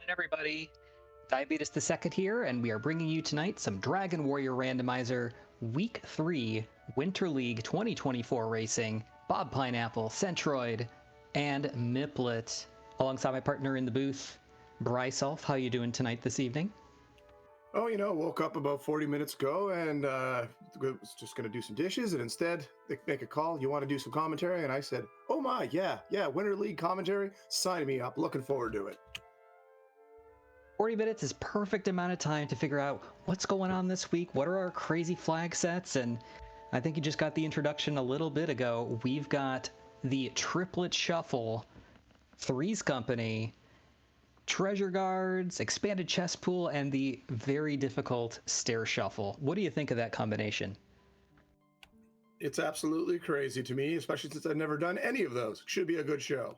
Everybody, Diabetes the Second here, and we are bringing you tonight some Dragon Warrior Randomizer Week 3 Winter League 2024 racing, Bob Pineapple, Centroid, and Miplet. Alongside my partner in the booth, Bryce Ulf. How you doing tonight this evening? Oh, woke up about 40 minutes ago and was just going to do some dishes. And instead, they make a call. You want to do some commentary? And I said, oh my, yeah, Winter League commentary. Sign me up. Looking forward to it. 40 minutes is perfect amount of time to figure out what's going on this week. What are our crazy flag sets? And I think you just got the introduction a little bit ago. We've got the Triplet Shuffle, Threes Company, Treasure Guards, Expanded Chess Pool, and the very difficult Stair Shuffle. What do you think of that combination? It's absolutely crazy to me, especially since I've never done any of those. Should be a good show.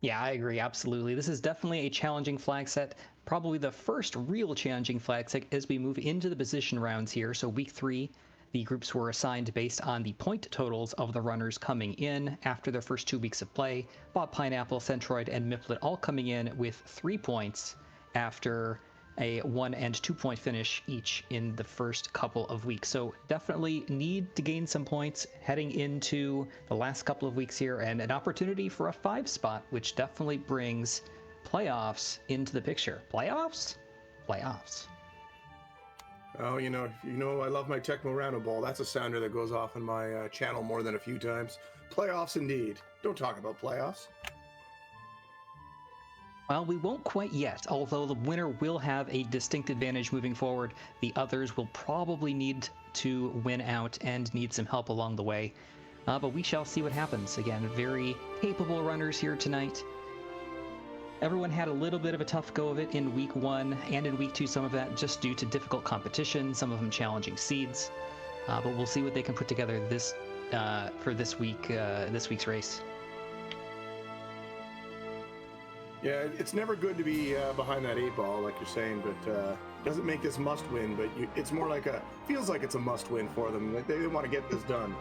Yeah, I agree, absolutely. This is definitely a challenging flag set. Probably the first real challenging flag set as we move into the position rounds here. So week 3, the groups were assigned based on the point totals of the runners coming in after their first 2 weeks of play. Bob Pineapple, Centroid, and Miplet all coming in with 3 points after a 1 and 2 point finish each in the first couple of weeks. So definitely need to gain some points heading into the last couple of weeks here, and an opportunity for a 5 spot, which definitely brings playoffs into the picture. Playoffs? Playoffs. Oh, I love my Tecmo Round Ball. That's a sounder that goes off on my channel more than a few times. Playoffs indeed. Don't talk about playoffs. Well, we won't quite yet, although the winner will have a distinct advantage moving forward. The others will probably need to win out and need some help along the way. But we shall see what happens. Again, very capable runners here tonight. Everyone had a little bit of a tough go of it in week 1 and in week 2, some of that just due to difficult competition, some of them challenging seeds. But we'll see what they can put together for this week's race. Yeah, it's never good to be behind that 8 ball, like you're saying, but it doesn't make this must win, but it's more like feels like it's a must win for them. Like they want to get this done.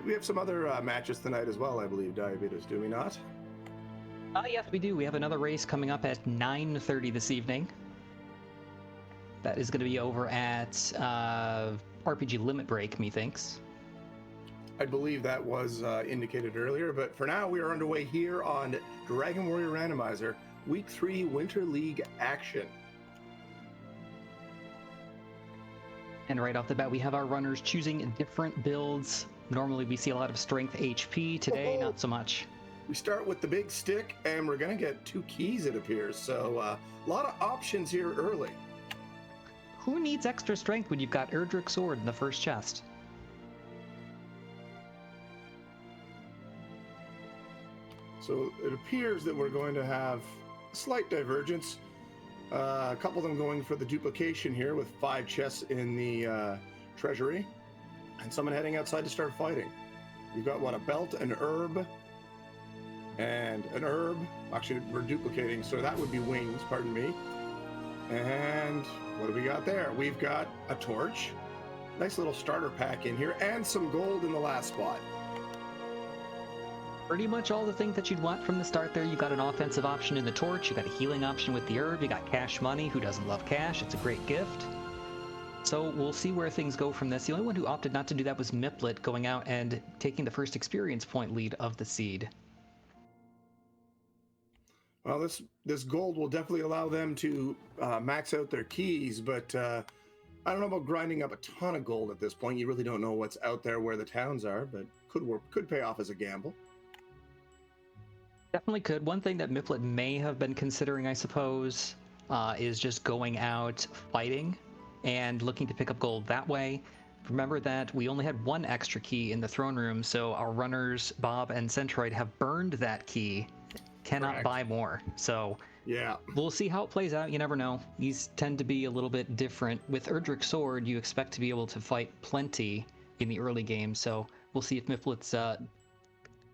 We have some other matches tonight as well, I believe, Diabetes, do we not? Yes, we do. We have another race coming up at 9:30 this evening. That is going to be over at RPG Limit Break, methinks. I believe that was indicated earlier, but for now we are underway here on Dragon Warrior Randomizer, Week 3 Winter League action. And right off the bat, we have our runners choosing different builds. Normally we see a lot of strength HP. Today, not so much. We start with the big stick, and we're going to get 2 keys, it appears. So a lot of options here early. Who needs extra strength when you've got Erdrick Sword in the first chest? So it appears that we're going to have a slight divergence. A couple of them going for the duplication here with 5 chests in the treasury, and someone heading outside to start fighting. We've got, a belt, an herb, and an herb. Actually, we're duplicating, so that would be wings, pardon me. And what do we got there? We've got a torch, nice little starter pack in here, and some gold in the last spot. Pretty much all the things that you'd want from the start there. You got an offensive option in the torch, you got a healing option with the herb, you got cash money. Who doesn't love cash? It's a great gift. So we'll see where things go from this. The only one who opted not to do that was Miplet, going out and taking the first experience point lead of the seed. Well, this gold will definitely allow them to max out their keys, but I don't know about grinding up a ton of gold at this point. You really don't know what's out there where the towns are, but could pay off as a gamble. Definitely could. One thing that Miplet may have been considering, I suppose, is just going out fighting and looking to pick up gold that way. Remember that we only had 1 extra key in the throne room, so our runners, Bob and Centroid, have burned that key. Cannot Correct. buy more. So yeah, we'll see how it plays out. You never know. These tend to be a little bit different. With Erdrick Sword, you expect to be able to fight plenty in the early game, so we'll see if Miplet's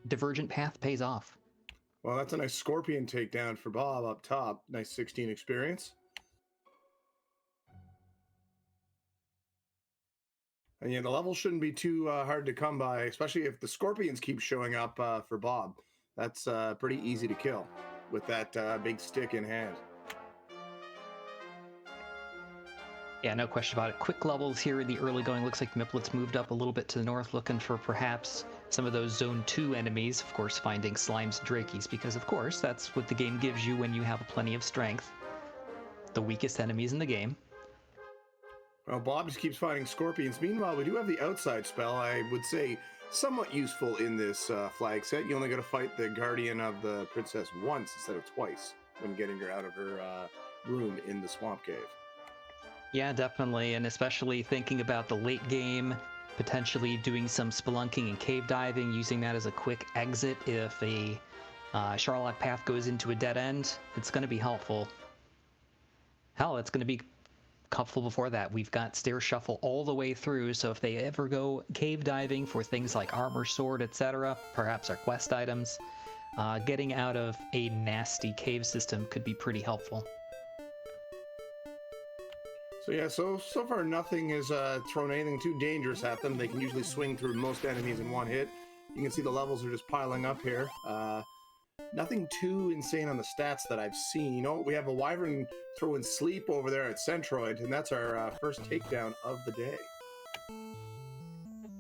divergent path pays off. Well, that's a nice Scorpion takedown for Bob up top. Nice 16 experience. And yeah, the level shouldn't be too hard to come by, especially if the Scorpions keep showing up for Bob. That's pretty easy to kill with that big stick in hand. Yeah, no question about it. Quick levels here in the early going. Looks like Miplet's moved up a little bit to the north, looking for perhaps some of those Zone 2 enemies. Of course, finding Slimes and Drakies, because of course, that's what the game gives you when you have plenty of strength. The weakest enemies in the game. Well, Bob just keeps finding Scorpions. Meanwhile, we do have the outside spell, I would say somewhat useful in this flag set. You only got to fight the Guardian of the Princess once instead of twice when getting her out of her room in the Swamp Cave. Yeah, definitely, and especially thinking about the late game, potentially doing some spelunking and cave diving, using that as a quick exit if a Sharlock path goes into a dead end. It's going to be helpful. Hell, it's going to be helpful before that. We've got Stair Shuffle all the way through, so if they ever go cave diving for things like armor, sword, etc., perhaps our quest items, getting out of a nasty cave system could be pretty helpful. So yeah, so far nothing has thrown anything too dangerous at them. They can usually swing through most enemies in one hit. You can see the levels are just piling up here. Nothing too insane on the stats that I've seen. Oh, we have a Wyvern throwing sleep over there at Centroid, and that's our first takedown of the day.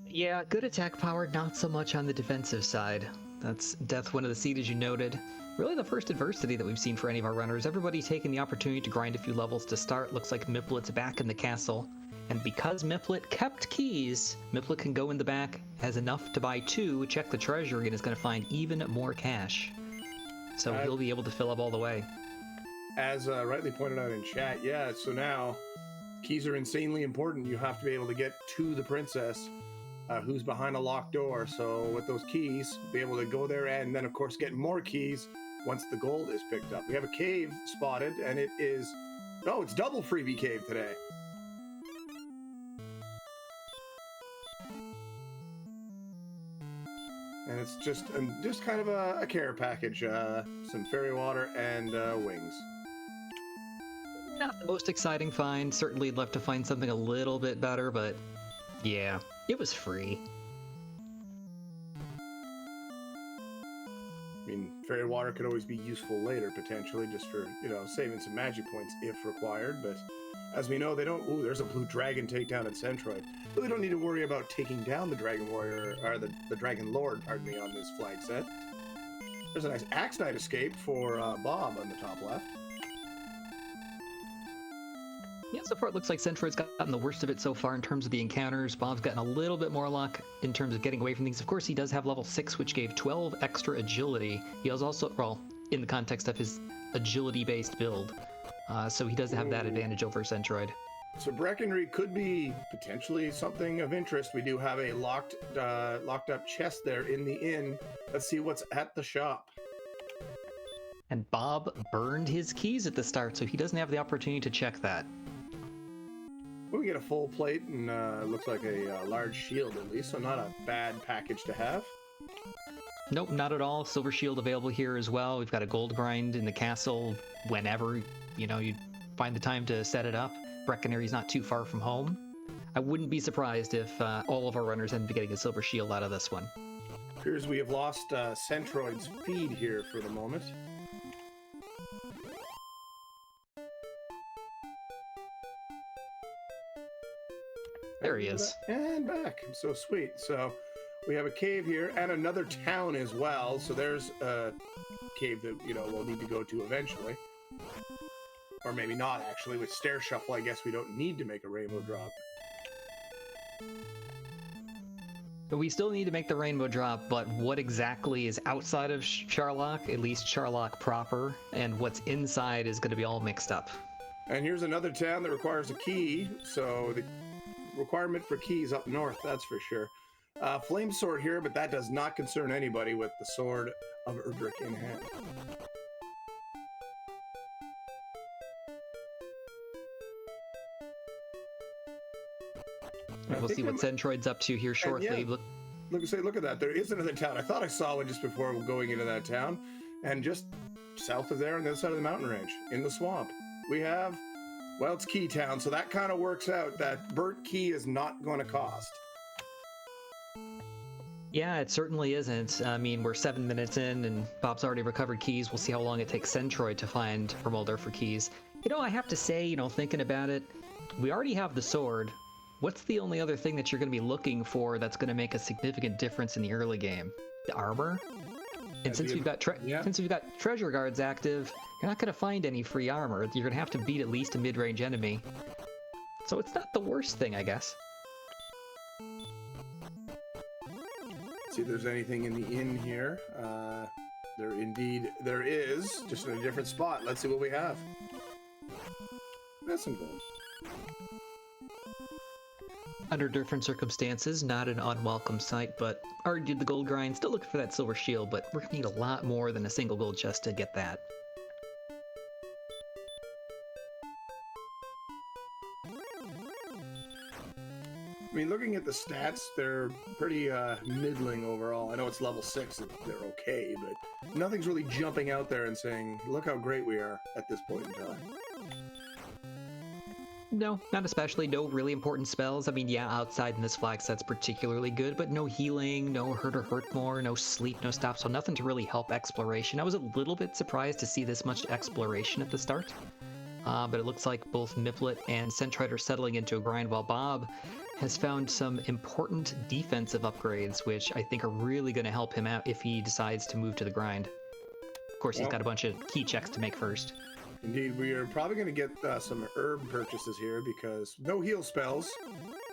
Yeah, good attack power, not so much on the defensive side. That's Death One of the Seed, as you noted. Really the first adversity that we've seen for any of our runners. Everybody taking the opportunity to grind a few levels to start. Looks like Miplet's back in the castle. And because Miplet kept keys, Miplet can go in the back, has enough to buy 2, check the treasury, and is going to find even more cash. So he'll be able to fill up all the way. As rightly pointed out in chat, yeah, so now keys are insanely important. You have to be able to get to the princess who's behind a locked door. So with those keys, be able to go there and then, of course, get more keys once the gold is picked up. We have a cave spotted, and it is... Oh, it's double freebie cave today. And it's just kind of a care package. Some fairy water and wings. Not the most exciting find. Certainly love to find something a little bit better, but yeah, it was free. I mean, fairy water could always be useful later, potentially, just for, you know, saving some magic points if required, but as we know, they don't... Ooh, there's a blue dragon takedown at Centroid. Really don't need to worry about taking down the Dragon Warrior, or the Dragon Lord, pardon me, on this flag set. There's a nice Axe Knight escape for Bob on the top left. Yeah, so far it looks like Centroid's gotten the worst of it so far in terms of the encounters. Bob's gotten a little bit more luck in terms of getting away from things. Of course, he does have level 6, which gave 12 extra agility. He has also, well, in the context of his agility-based build, so he does have that advantage over Centroid. So Breckenry could be potentially something of interest. We do have a locked up chest there in the inn. Let's see what's at the shop. And Bob burned his keys at the start, so he doesn't have the opportunity to check that. We get a full plate and looks like a large shield at least, so not a bad package to have. Nope, not at all. Silver shield available here as well. We've got a gold grind in the castle whenever, you know, you find the time to set it up. Breckenary's not too far from home. I wouldn't be surprised if all of our runners end up getting a silver shield out of this one. Appears we have lost Centroid's feed here for the moment. There he is. And back. So sweet. So we have a cave here and another town as well. So there's a cave that, you know, we'll need to go to eventually. Or maybe not, actually. With Stair Shuffle, I guess we don't need to make a rainbow drop. But we still need to make the rainbow drop, but what exactly is outside of Sharlock, at least Sharlock proper, and what's inside is going to be all mixed up. And here's another town that requires a key, so the requirement for keys up north, that's for sure. Flame sword here, but that does not concern anybody with the sword of Erdrick in hand. We'll see what Centroid's up to here shortly. Yeah, look at that. There is another town. I thought I saw one just before going into that town. And just south of there on the other side of the mountain range, in the swamp, we have, well, it's Key Town, so that kind of works out that burnt key is not going to cost. Yeah, it certainly isn't. I mean, we're 7 minutes in, and Bob's already recovered keys. We'll see how long it takes Centroid to find Remolder for keys. You know, I have to say, thinking about it, we already have the sword. What's the only other thing that you're going to be looking for that's going to make a significant difference in the early game? The armor? And since we've got treasure guards active, you're not going to find any free armor. You're going to have to beat at least a mid-range enemy. So it's not the worst thing, I guess. See if there's anything in the inn here. There is, just in a different spot. Let's see what we have. That's some gold. Under different circumstances, not an unwelcome sight, but already did the gold grind. Still looking for that silver shield, but we're going to need a lot more than a single gold chest to get that. I mean, looking at the stats, they're pretty middling overall. I know it's level 6, they're okay, but nothing's really jumping out there and saying, look how great we are at this point in time. No, not especially. No really important spells. I mean, yeah, outside in this flag set's particularly good, but no healing, no hurt or hurt more, no sleep, no stop, so nothing to really help exploration. I was a little bit surprised to see this much exploration at the start, but it looks like both Miplet and Centroid are settling into a grind, while Bob has found some important defensive upgrades, which I think are really going to help him out if he decides to move to the grind. Of course, he's got a bunch of key checks to make first. Indeed, we are probably going to get some herb purchases here because no heal spells.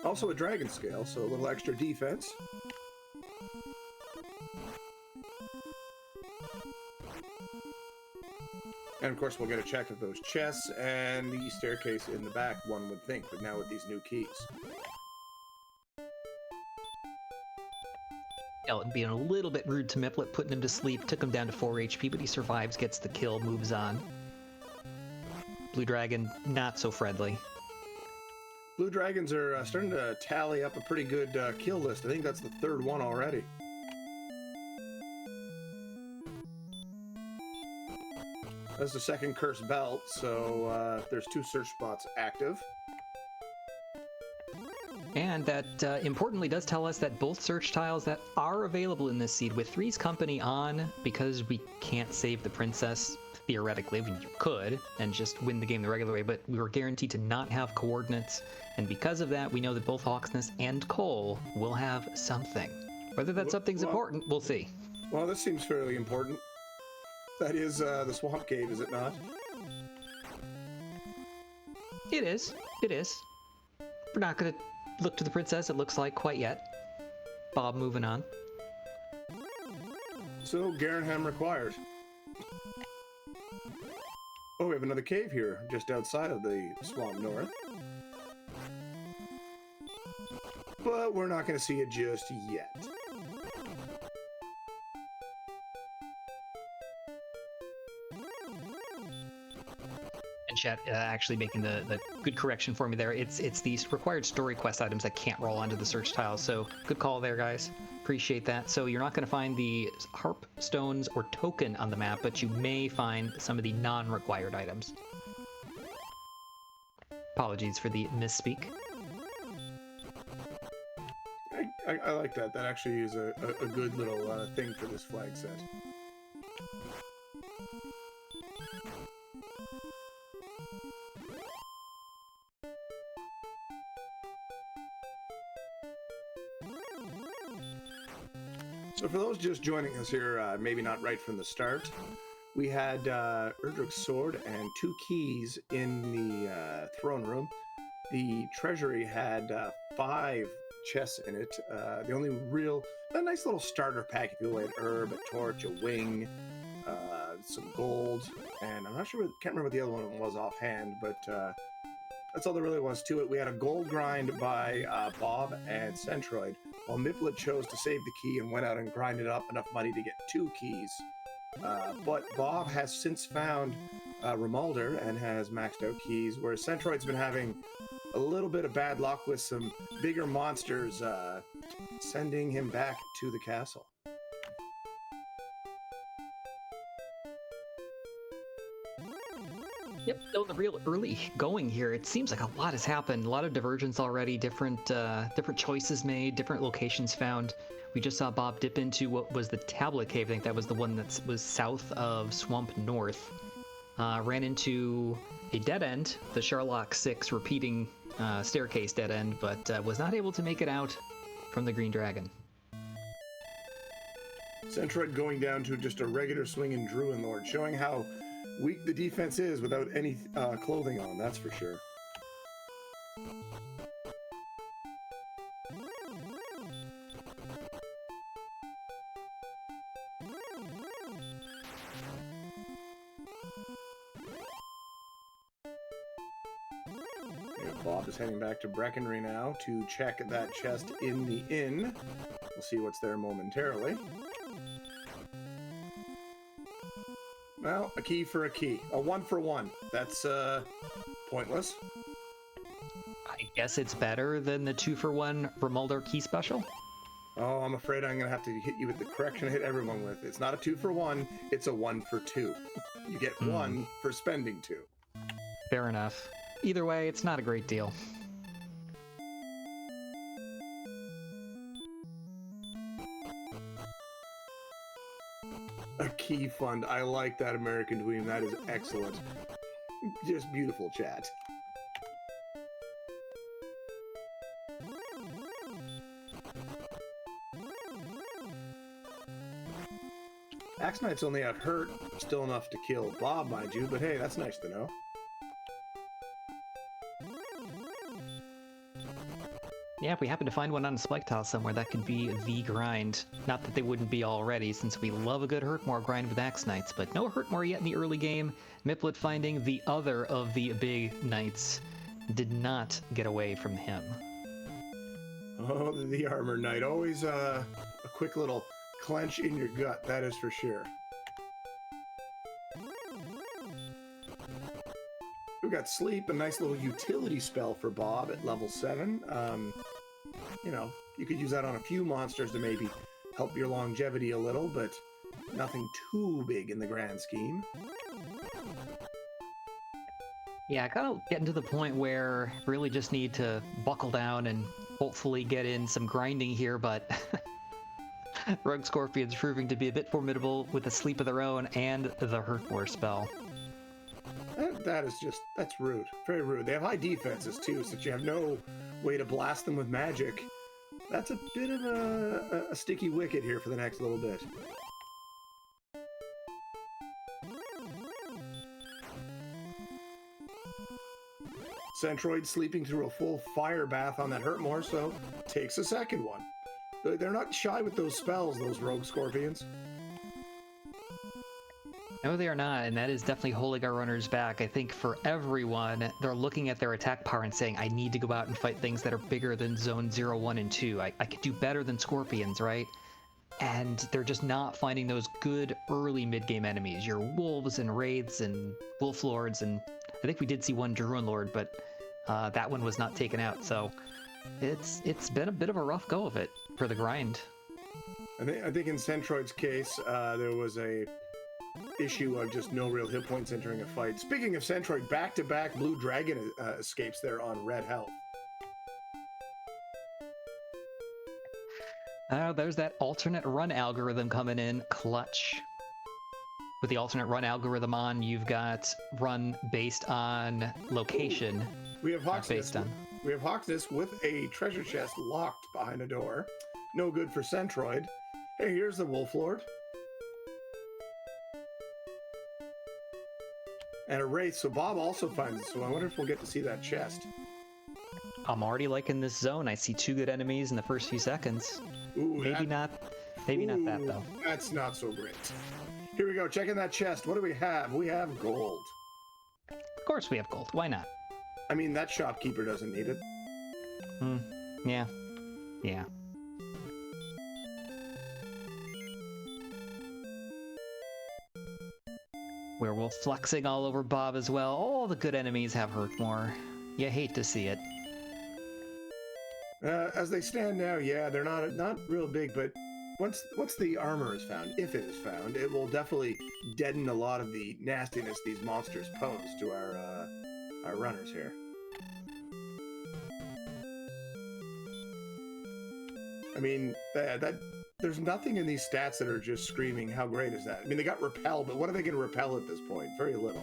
Also a dragon scale, so a little extra defense. And of course, we'll get a check of those chests and the staircase in the back, one would think, but now with these new keys. Elton being a little bit rude to Miplet, putting him to sleep, took him down to 4 HP, but he survives, gets the kill, moves on. Blue Dragon, not so friendly. Blue Dragons are starting to tally up a pretty good kill list. I think that's the 3rd one already. That's the 2nd Cursed Belt, so there's 2 search spots active. And that importantly does tell us that both search tiles that are available in this seed, with Three's Company on, because we can't save the princess, theoretically, I mean, you could, and just win the game the regular way, but we were guaranteed to not have coordinates, and because of that, we know that both Hawksness and Cole will have something. Whether that something's important, we'll see. Well, this seems fairly important. That is the Swamp Cave, is it not? It is. It is. We're not going to look to the princess, it looks like, quite yet. Bob moving on. So, Garenham required. Oh, we have another cave here, just outside of the Swamp North. But we're not going to see it just yet. And chat actually making the good correction for me there. It's these required story quest items that can't roll onto the search tiles, so good call there, guys. Appreciate that. So you're not going to find the harp stones or token on the map, but you may find some of the non-required items. Apologies for the misspeak. I like that. That actually is a good little thing for this flag set. So for those just joining us here, maybe not right from the start, we had Erdrick's sword and 2 keys in the throne room. The treasury had 5 chests in it. The only a nice little starter pack, if you will, had herb, a torch, a wing, some gold, and I'm not sure, can't remember what the other one was offhand, but that's all there really was to it. We had a gold grind by Bob and Centroid, while Miplet chose to save the key and went out and grinded up enough money to get 2 keys. But Bob has since found Remolder and has maxed out keys, whereas Centroid's been having a little bit of bad luck with some bigger monsters sending him back to the castle. Yep, still the real early going here. It seems like a lot has happened. A lot of divergence already, different choices made, different locations found. We just saw Bob dip into what was the Tablet Cave. I think that was the one that was south of Swamp North. Ran into a dead end, the Sherlock 6 repeating staircase dead end, but was not able to make it out from the Green Dragon. Centroid going down to just a regular swinging Druid Lord, showing how weak the defense is without any clothing on, that's for sure. Bob is heading back to Breckenry now to check that chest in the inn. We'll see what's there momentarily. Well, a key for a key. A 1 for 1. That's pointless. I guess it's better than the 2 for 1 Remulder key special. Oh, I'm afraid I'm going to have to hit you with the correction I hit everyone with. It's not a 2 for 1, it's a 1 for 2. You get 1 for spending 2. Fair enough. Either way, it's not a great deal. A key fund. I like that, American Dweem. That is excellent. Just beautiful, chat. Axe Knight's only out hurt, still enough to kill Bob, mind you, but hey, that's nice to know. Yeah, if we happen to find one on a spike tile somewhere, that could be the grind. Not that they wouldn't be already, since we love a good Hurtmore grind with Axe Knights, but no Hurtmore yet in the early game. Miplet finding the other of the big knights did not get away from him. Oh, the Armor Knight. Always a quick little clench in your gut, that is for sure. We got Sleep, a nice little utility spell for Bob at level 7. You know, you could use that on a few monsters to maybe help your longevity a little, but nothing too big in the grand scheme. Yeah, kind of getting to the point where really just need to buckle down and hopefully get in some grinding here, but Rogue Scorpion's proving to be a bit formidable with a Sleep of their own and the Hurtmore spell. That's rude. Very rude. They have high defenses too, since you have no way to blast them with magic. That's a bit of a sticky wicket here for the next little bit. Centroid sleeping through a full fire bath on that Hurtmore, so takes a second one. They're not shy with those spells, those Rogue Scorpions. No, they are not, and that is definitely holding our runners back. I think for everyone, they're looking at their attack power and saying, I need to go out and fight things that are bigger than Zone 0, 1, and 2. I could do better than Scorpions, right? And they're just not finding those good early mid-game enemies. Your Wolves and Wraiths and Wolf Lords, and I think we did see one Druid Lord, but that one was not taken out, so it's been a bit of a rough go of it for the grind. I think in Centroid's case, there was a issue of just no real hit points entering a fight. Speaking of Centroid, back-to-back Blue Dragon escapes there on red health. There's that alternate run algorithm coming in clutch. With the alternate run algorithm on, you've got run based on location. We have Hawksness with a treasure chest locked behind a door. No good for Centroid. Hey, here's the Wolf Lord. And a Wraith, so Bob also finds it, so I wonder if we'll get to see that chest. I'm already liking this zone. I see 2 good enemies in the first few seconds. Ooh, maybe not that, though. That's not so great. Here we go, checking that chest. What do we have? We have gold. Of course we have gold. Why not? I mean, that shopkeeper doesn't need it. Yeah. Werewolf flexing all over Bob as well. All the good enemies have Hurtmore. You hate to see it. As they stand now, yeah, they're not real big, but once the armor is found, if it is found, it will definitely deaden a lot of the nastiness these monsters pose to our runners here. I mean, that there's nothing in these stats that are just screaming, how great is that? I mean, they got repel, but what are they going to repel at this point? Very little.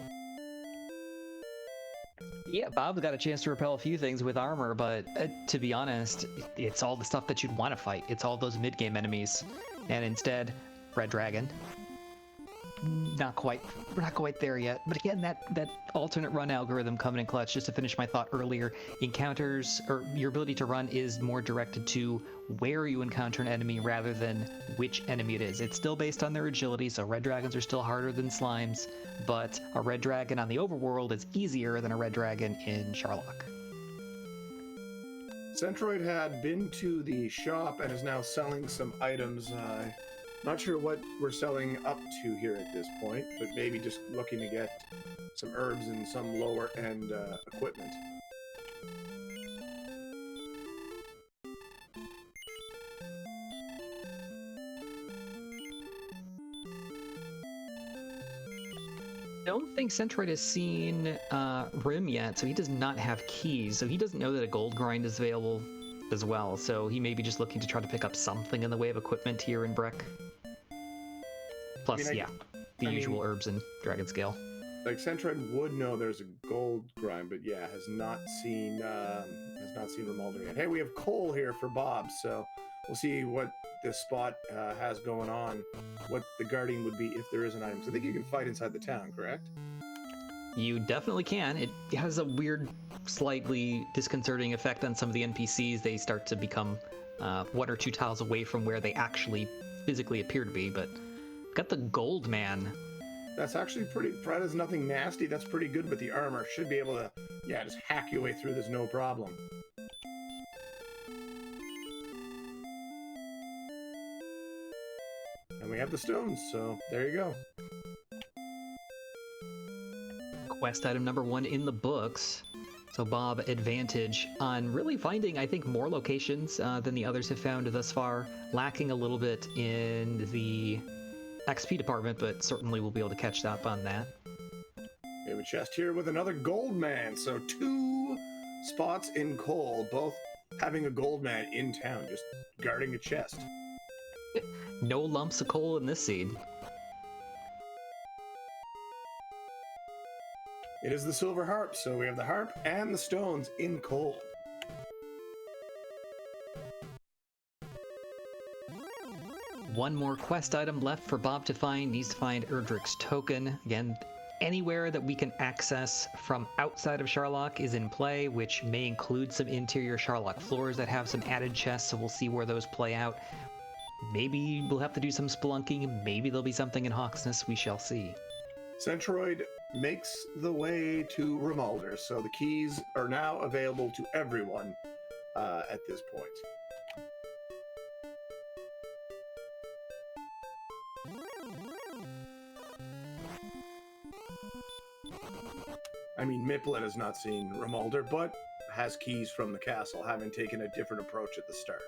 Yeah, Bob's got a chance to repel a few things with armor, but to be honest, it's all the stuff that you'd want to fight. It's all those mid-game enemies. And instead, Red Dragon. Not quite. We're not quite there yet. But again, that alternate run algorithm coming in clutch, just to finish my thought earlier, encounters, or your ability to run is more directed to where you encounter an enemy rather than which enemy it is. It's still based on their agility, so red dragons are still harder than slimes, but a red dragon on the overworld is easier than a red dragon in Sharlock. Centroid had been to the shop and is now selling some items. Not sure what we're selling up to here at this point, but maybe just looking to get some herbs and some lower end equipment. I don't think Centroid has seen Rim yet, so he does not have keys, so he doesn't know that a gold grind is available as well, so he may be just looking to try to pick up something in the way of equipment here in Breck. Plus, the usual herbs and dragon scale. Like Centroid would know there's a gold grind, but yeah, has not seen Romualdar yet. Hey, we have coal here for Bob, so we'll see what this spot has going on, what the guarding would be if there is an item. So I think you can fight inside the town, correct? You definitely can. It has a weird, slightly disconcerting effect on some of the NPCs. They start to become 1 or 2 tiles away from where they actually physically appear to be, but got the gold man. That's actually pretty. Fred has nothing nasty. That's pretty good with the armor. Should be able to, yeah, just hack your way through this no problem. And we have the stones, so there you go. Quest item number 1 in the books. So Bob, advantage on really finding, I think, more locations than the others have found thus far. Lacking a little bit in the XP department, but certainly we'll be able to catch up on that. We have a chest here with another gold man. So 2 spots in coal, both having a gold man in town, just guarding a chest. No lumps of coal in this seed. It is the silver harp, so we have the harp and the stones in coal. One more quest item left for Bob to find. Needs to find Erdrick's token. Again, anywhere that we can access from outside of Sharlock is in play, which may include some interior Sharlock floors that have some added chests, so we'll see where those play out. Maybe we'll have to do some spelunking. Maybe there'll be something in Hawksness. We shall see. Centroid makes the way to Romualdar, so the keys are now available to everyone at this point. I mean, Miplet has not seen Romualdar, but has keys from the castle, having taken a different approach at the start.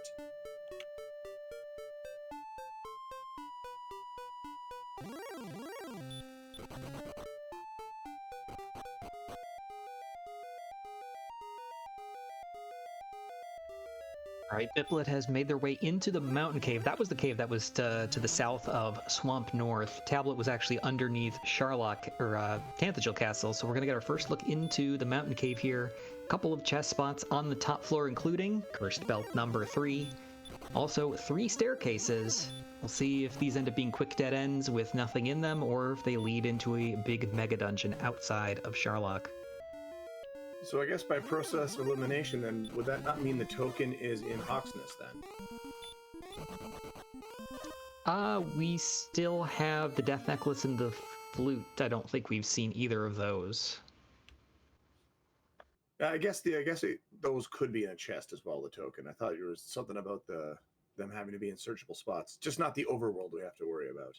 All right, Miplet has made their way into the mountain cave. That was the cave that was to the south of Swamp North. Tablet was actually underneath Sharlock, or Tanthagil Castle, so we're going to get our first look into the mountain cave here. A couple of chest spots on the top floor, including Cursed Belt number 3. Also, 3 staircases. We'll see if these end up being quick dead ends with nothing in them, or if they lead into a big mega dungeon outside of Sharlock. So I guess by process of elimination, then, would that not mean the token is in Hawksness, then? We still have the Death Necklace and the Flute. I don't think we've seen either of those. I guess those could be in a chest as well, the token. I thought there was something about them having to be in searchable spots. Just not the overworld we have to worry about.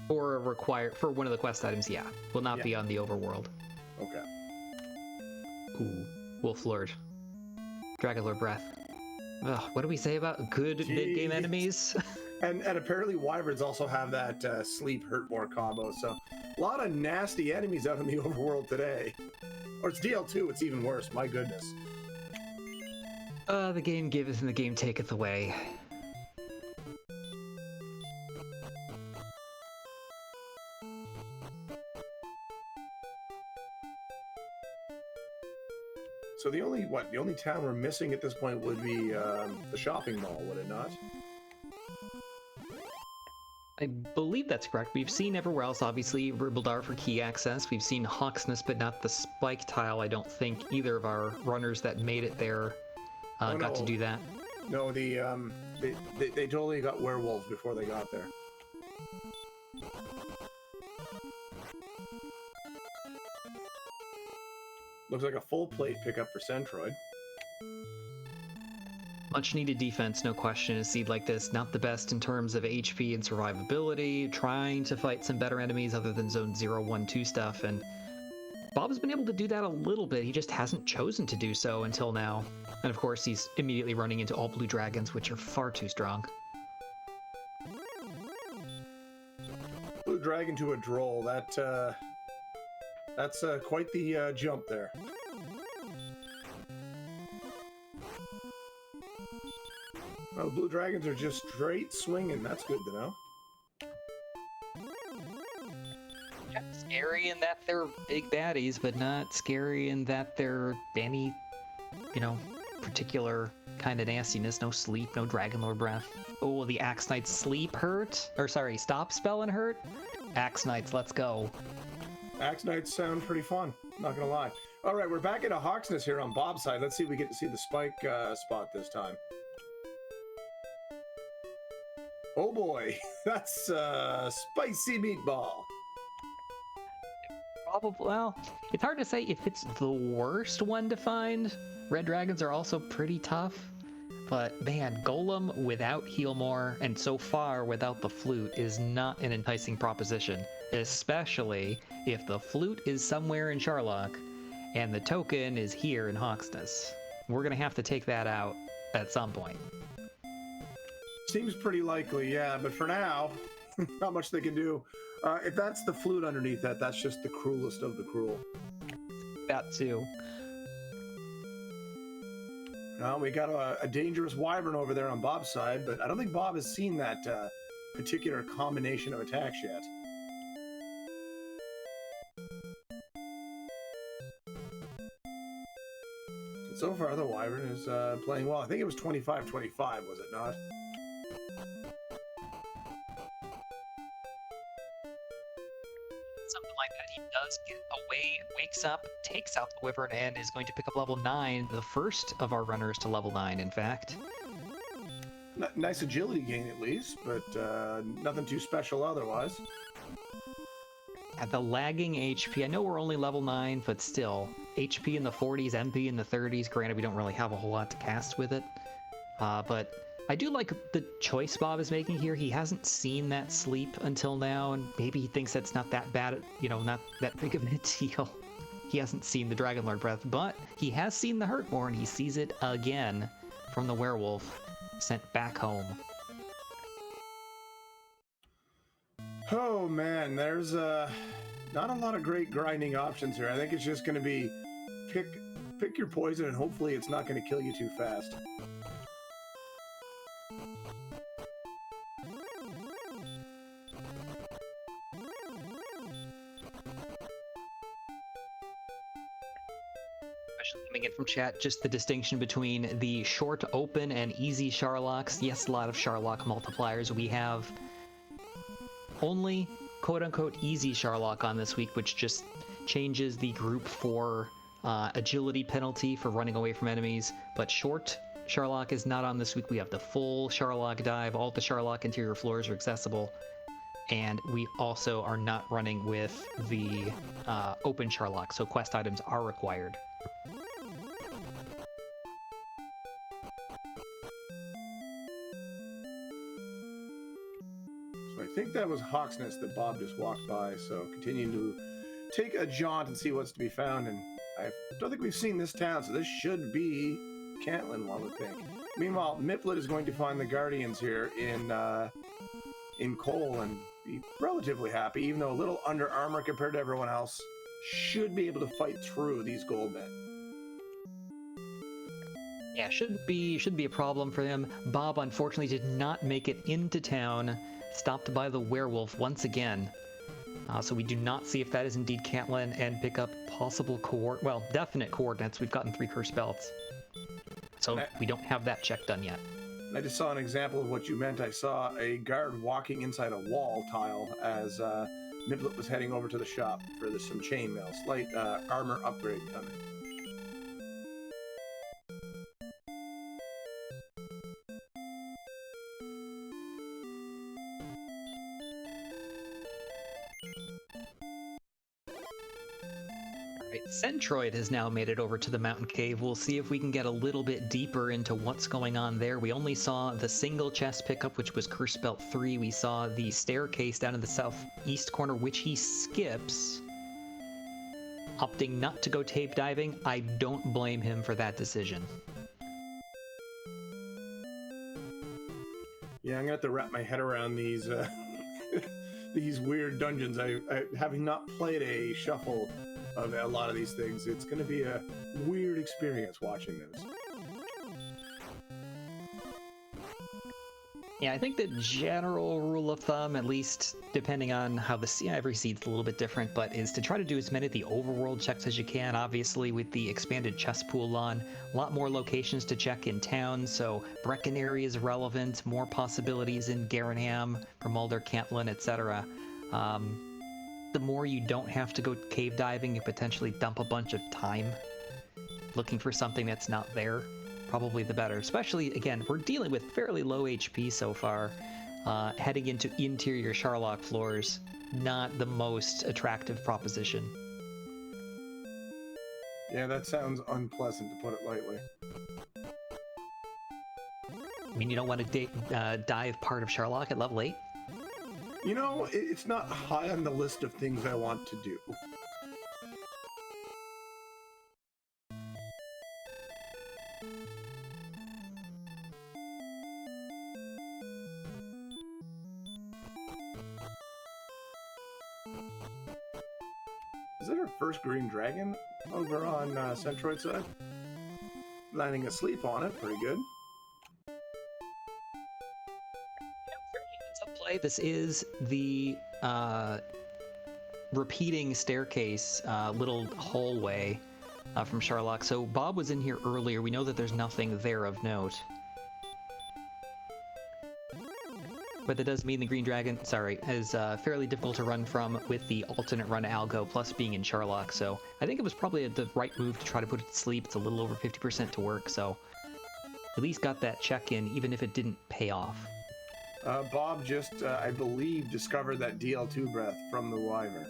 Or for one of the quest items, yeah. Will not be on the overworld. Okay. Ooh, Wolf Lord. Dragonlord Breath. Ugh, what do we say about good mid-game Jeez. enemies? And apparently wyverns also have that sleep hurt more combo, so a lot of nasty enemies out in the overworld today. Or it's DL2, it's even worse, my goodness. The game giveth and the game taketh away. So the only town we're missing at this point would be the shopping mall, would it not? I believe that's correct. We've seen everywhere else, obviously, Ribaldar for key access. We've seen Hawksness, but not the spike tile. I don't think either of our runners that made it there got to do that. No, they totally got werewolves before they got there. Looks like a full plate pickup for Centroid. Much needed defense, no question. A seed like this, not the best in terms of HP and survivability, trying to fight some better enemies other than zone 0, 1, 2 stuff, and Bob has been able to do that a little bit. He just hasn't chosen to do so until now. And of course, he's immediately running into all blue dragons, which are far too strong. Blue dragon to a droll, that's quite the jump there. Well, blue dragons are just straight swinging. That's good to know. Yeah, scary in that they're big baddies, but not scary in that they're any, particular kind of nastiness. No sleep, no dragon lore breath. Oh, the Axe Knight's sleep hurt? Or sorry, stop spell and hurt? Axe Knights, let's go. Axe Knights sound pretty fun, not gonna lie. All right, we're back at a Hawksness here on Bob's side. Let's see if we get to see the spike spot this time. Oh boy, that's spicy meatball. Probably, well, it's hard to say if it's the worst one to find. Red dragons are also pretty tough, but man, Golem without Healmore and so far without the flute is not an enticing proposition, especially if the flute is somewhere in Sharlock and the token is here in Hawksness. We're gonna have to take that out at some point. Seems pretty likely, yeah, but for now, not much they can do. If that's the flute underneath that, that's just the cruelest of the cruel. That too. We got a dangerous wyvern over there on Bob's side, but I don't think Bob has seen that particular combination of attacks yet. And so far, the wyvern is playing well. I think it was 25-25, was it not? Something like that. He does get away, wakes up, takes out the wyvern, and is going to pick up level 9, the first of our runners to level 9, in fact. Nice agility gain at least, but nothing too special otherwise. At the lagging HP, I know we're only level 9, but still, HP in the 40s, MP in the 30s. Granted, we don't really have a whole lot to cast with it, but I do like the choice Bob is making here. He hasn't seen that sleep until now, and maybe he thinks that's not that bad, not that big of a deal. He hasn't seen the Dragon Lord Breath, but he has seen the Hurtmore, and he sees it again from the werewolf, sent back home. Oh man, there's not a lot of great grinding options here. I think it's just going to be pick your poison, and hopefully it's not going to kill you too fast. Coming in from chat, just the distinction between the short open and easy Sharlocks. Yes, a lot of Sharlock multipliers. We have only quote-unquote easy Sharlock on this week, which just changes the group 4 agility penalty for running away from enemies, but short Sharlock is not on this week. We have the full Sharlock dive. All the Sharlock interior floors are accessible, and we also are not running with the open Sharlock, so quest items are required. I think that was Hawksness that Bob just walked by, so continuing to take a jaunt and see what's to be found, and I don't think we've seen this town, so this should be Cantlin, one would think. Meanwhile, Miplet is going to find the Guardians here in coal and be relatively happy, even though a little under armor compared to everyone else. Should be able to fight through these goldmen. Yeah, shouldn't be a problem for him. Bob unfortunately did not make it into town, stopped by the werewolf once again. So we do not see if that is indeed Caitlin and pick up possible definite coordinates. We've gotten 3 curse belts. So we don't have that check done yet. I just saw an example of what you meant. I saw a guard walking inside a wall tile as Miplet was heading over to the shop for some chainmail. Slight armor upgrade coming. Centroid has now made it over to the mountain cave. We'll see if we can get a little bit deeper into what's going on there. We only saw the single chest pickup, which was Curse Belt 3. We saw the staircase down in the southeast corner, which he skips, opting not to go tape diving. I don't blame him for that decision. Yeah, I'm gonna have to wrap my head around these these weird dungeons. I having not played a shuffle of a lot of these things, it's going to be a weird experience watching those. Yeah, I think the general rule of thumb, at least depending on how every seed's a little bit different, but is to try to do as many of the overworld checks as you can. Obviously, with the expanded chess pool on, a lot more locations to check in town, so Breckenary is relevant, more possibilities in Garanham, Mulder, Cantlin, etc. The more you don't have to go cave diving and potentially dump a bunch of time looking for something that's not there, probably the better. Especially, again, we're dealing with fairly low HP so far. Heading into interior Sharlock floors, not the most attractive proposition. Yeah, that sounds unpleasant, to put it lightly. I mean, you don't want to dive part of Sharlock at level 8? You know, it's not high on the list of things I want to do. Is that our first green dragon over on Centroid side? Landing asleep on it, pretty good. This is the repeating staircase, little hallway from Sharlock. So Bob was in here earlier. We know that there's nothing there of note. But that does mean the Green Dragon, is fairly difficult to run from with the alternate run algo, plus being in Sharlock. So I think it was probably the right move to try to put it to sleep. It's a little over 50% to work, so at least got that check in, even if it didn't pay off. Bob just, I believe, discovered that DL2 breath from the Wyvern.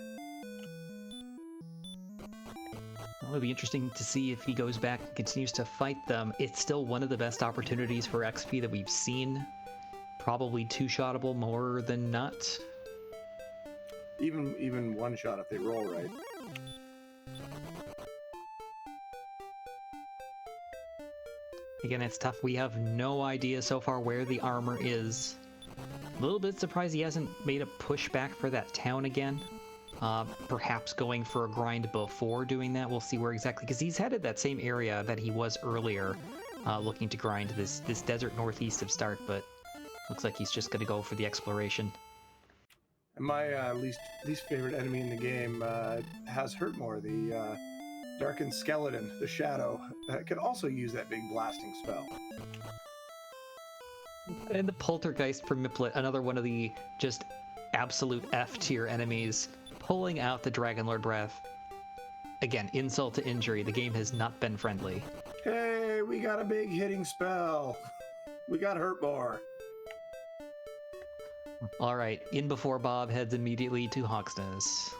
Well, it'll be interesting to see if he goes back and continues to fight them. It's still one of the best opportunities for XP that we've seen. Probably two-shottable more than not. Even one shot if they roll right. Again, it's tough. We have no idea so far where the armor is. A little bit surprised he hasn't made a push back for that town again. Perhaps going for a grind before doing that. We'll see where exactly, because he's headed that same area that he was earlier, looking to grind this desert northeast of Start, but looks like he's just going to go for the exploration. And my least favorite enemy in the game has Hurtmore, the darkened skeleton, the shadow, can also use that big blasting spell. And the Poltergeist from Miplet, another one of the just absolute F-tier enemies, pulling out the Dragonlord Breath. Again, insult to injury, the game has not been friendly. Hey, we got a big hitting spell. We got Hurtmore. Alright, in before Bob heads immediately to Hawksness.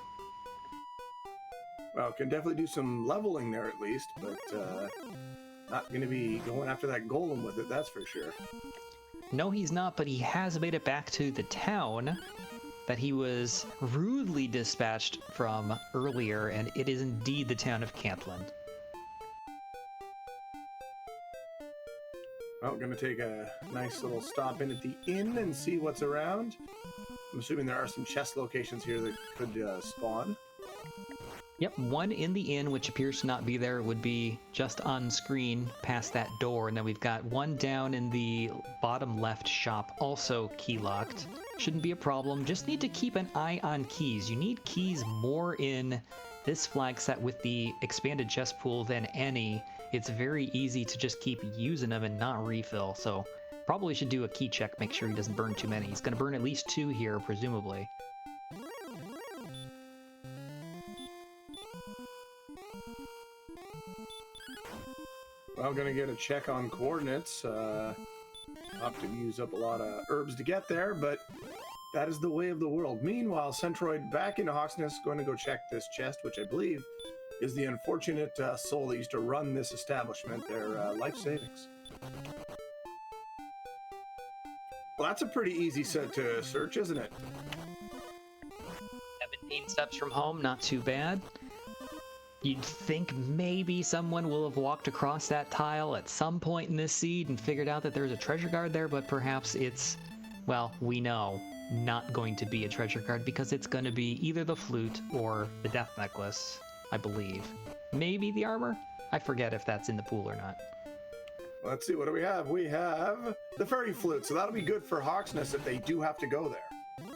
Well, can definitely do some leveling there at least, but not going to be going after that golem with it, that's for sure. No, he's not, but he has made it back to the town that he was rudely dispatched from earlier, and it is indeed the town of Cantlin. Well, gonna take a nice little stop in at the inn and see what's around. I'm assuming there are some chest locations here that could spawn. Yep, one in the inn, which appears to not be there, would be just on screen past that door. And then we've got one down in the bottom left shop, also key locked. Shouldn't be a problem. Just need to keep an eye on keys. You need keys more in this flag set with the expanded chest pool than any. It's very easy to just keep using them and not refill. So probably should do a key check, make sure he doesn't burn too many. He's going to burn at least 2 here, presumably. I'm gonna get a check on coordinates. Have to use up a lot of herbs to get there, but that is the way of the world. Meanwhile, Centroid back into Hawksness, going to go check this chest, which I believe is the unfortunate soul that used to run this establishment, their life savings. Well, that's a pretty easy set to search, isn't it? 17 steps from home, not too bad. You'd think maybe someone will have walked across that tile at some point in this seed and figured out that there's a treasure guard there, but perhaps it's, well, we know, not going to be a treasure guard because it's going to be either the flute or the death necklace, I believe. Maybe the armor? I forget if that's in the pool or not. Let's see, what do we have? We have the fairy flute, so that'll be good for Hawksness if they do have to go there.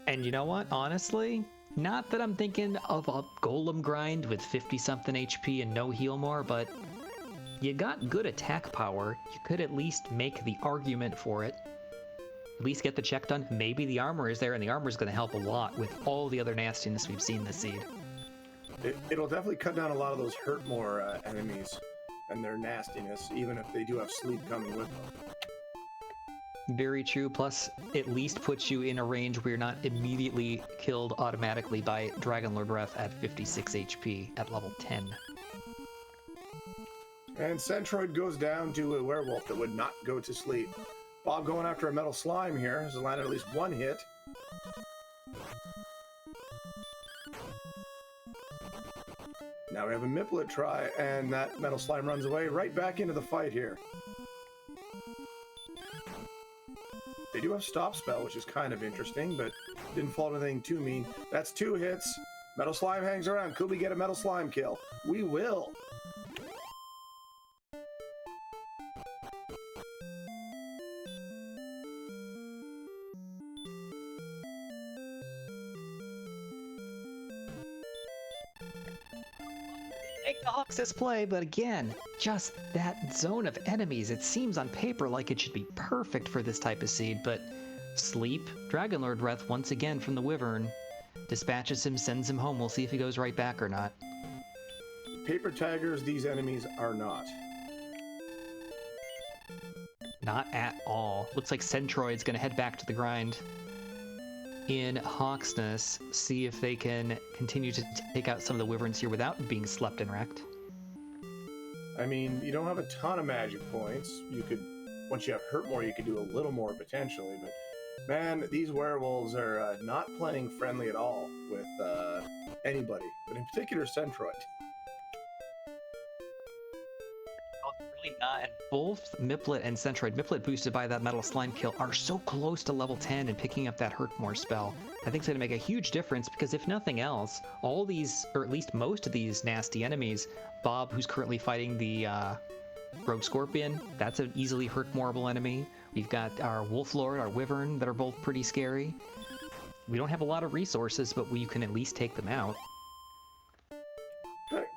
And you know what? Honestly, not that I'm thinking of a golem grind with 50-something HP and no heal more, but you got good attack power. You could at least make the argument for it. At least get the check done. Maybe the armor is there, and the armor is going to help a lot with all the other nastiness we've seen this seed. It'll definitely cut down a lot of those hurt more enemies and their nastiness, even if they do have sleep coming with them. Very true, plus at least puts you in a range where you're not immediately killed automatically by Dragonlord Breath at 56 HP at level 10. And Centroid goes down to a werewolf that would not go to sleep. Bob going after a metal slime here, has landed at least 1 hit. Now we have a miplet try, and that metal slime runs away right back into the fight here. They do have stop spell, which is kind of interesting, but didn't fall anything too mean. That's 2 hits. Metal slime hangs around. Could we get a metal slime kill? We will. Take the Hawksness play, but again, just that zone of enemies. It seems on paper like it should be perfect for this type of seed, but sleep, Dragonlord Breath once again from the Wyvern, dispatches him, sends him home. We'll see if he goes right back or not. Paper taggers, these enemies are not. Not at all. Looks like Centroid's gonna head back to the grind in Hawksness, see if they can continue to take out some of the Wyverns here without being slept and wrecked. I mean, you don't have a ton of magic points. You could, once you have hurt more, you could do a little more potentially, but man, these werewolves are not playing friendly at all with anybody, but in particular Centroid. Really not, and both Miplet and Centroid, Miplet boosted by that metal slime kill, are so close to level 10 and picking up that hurt more spell. I think it's going to make a huge difference because if nothing else, all these, or at least most of these nasty enemies, Bob, who's currently fighting the Rogue Scorpion, that's an easily hurt moreable enemy. We've got our Wolf Lord, our Wyvern, that are both pretty scary. We don't have a lot of resources, but you can at least take them out.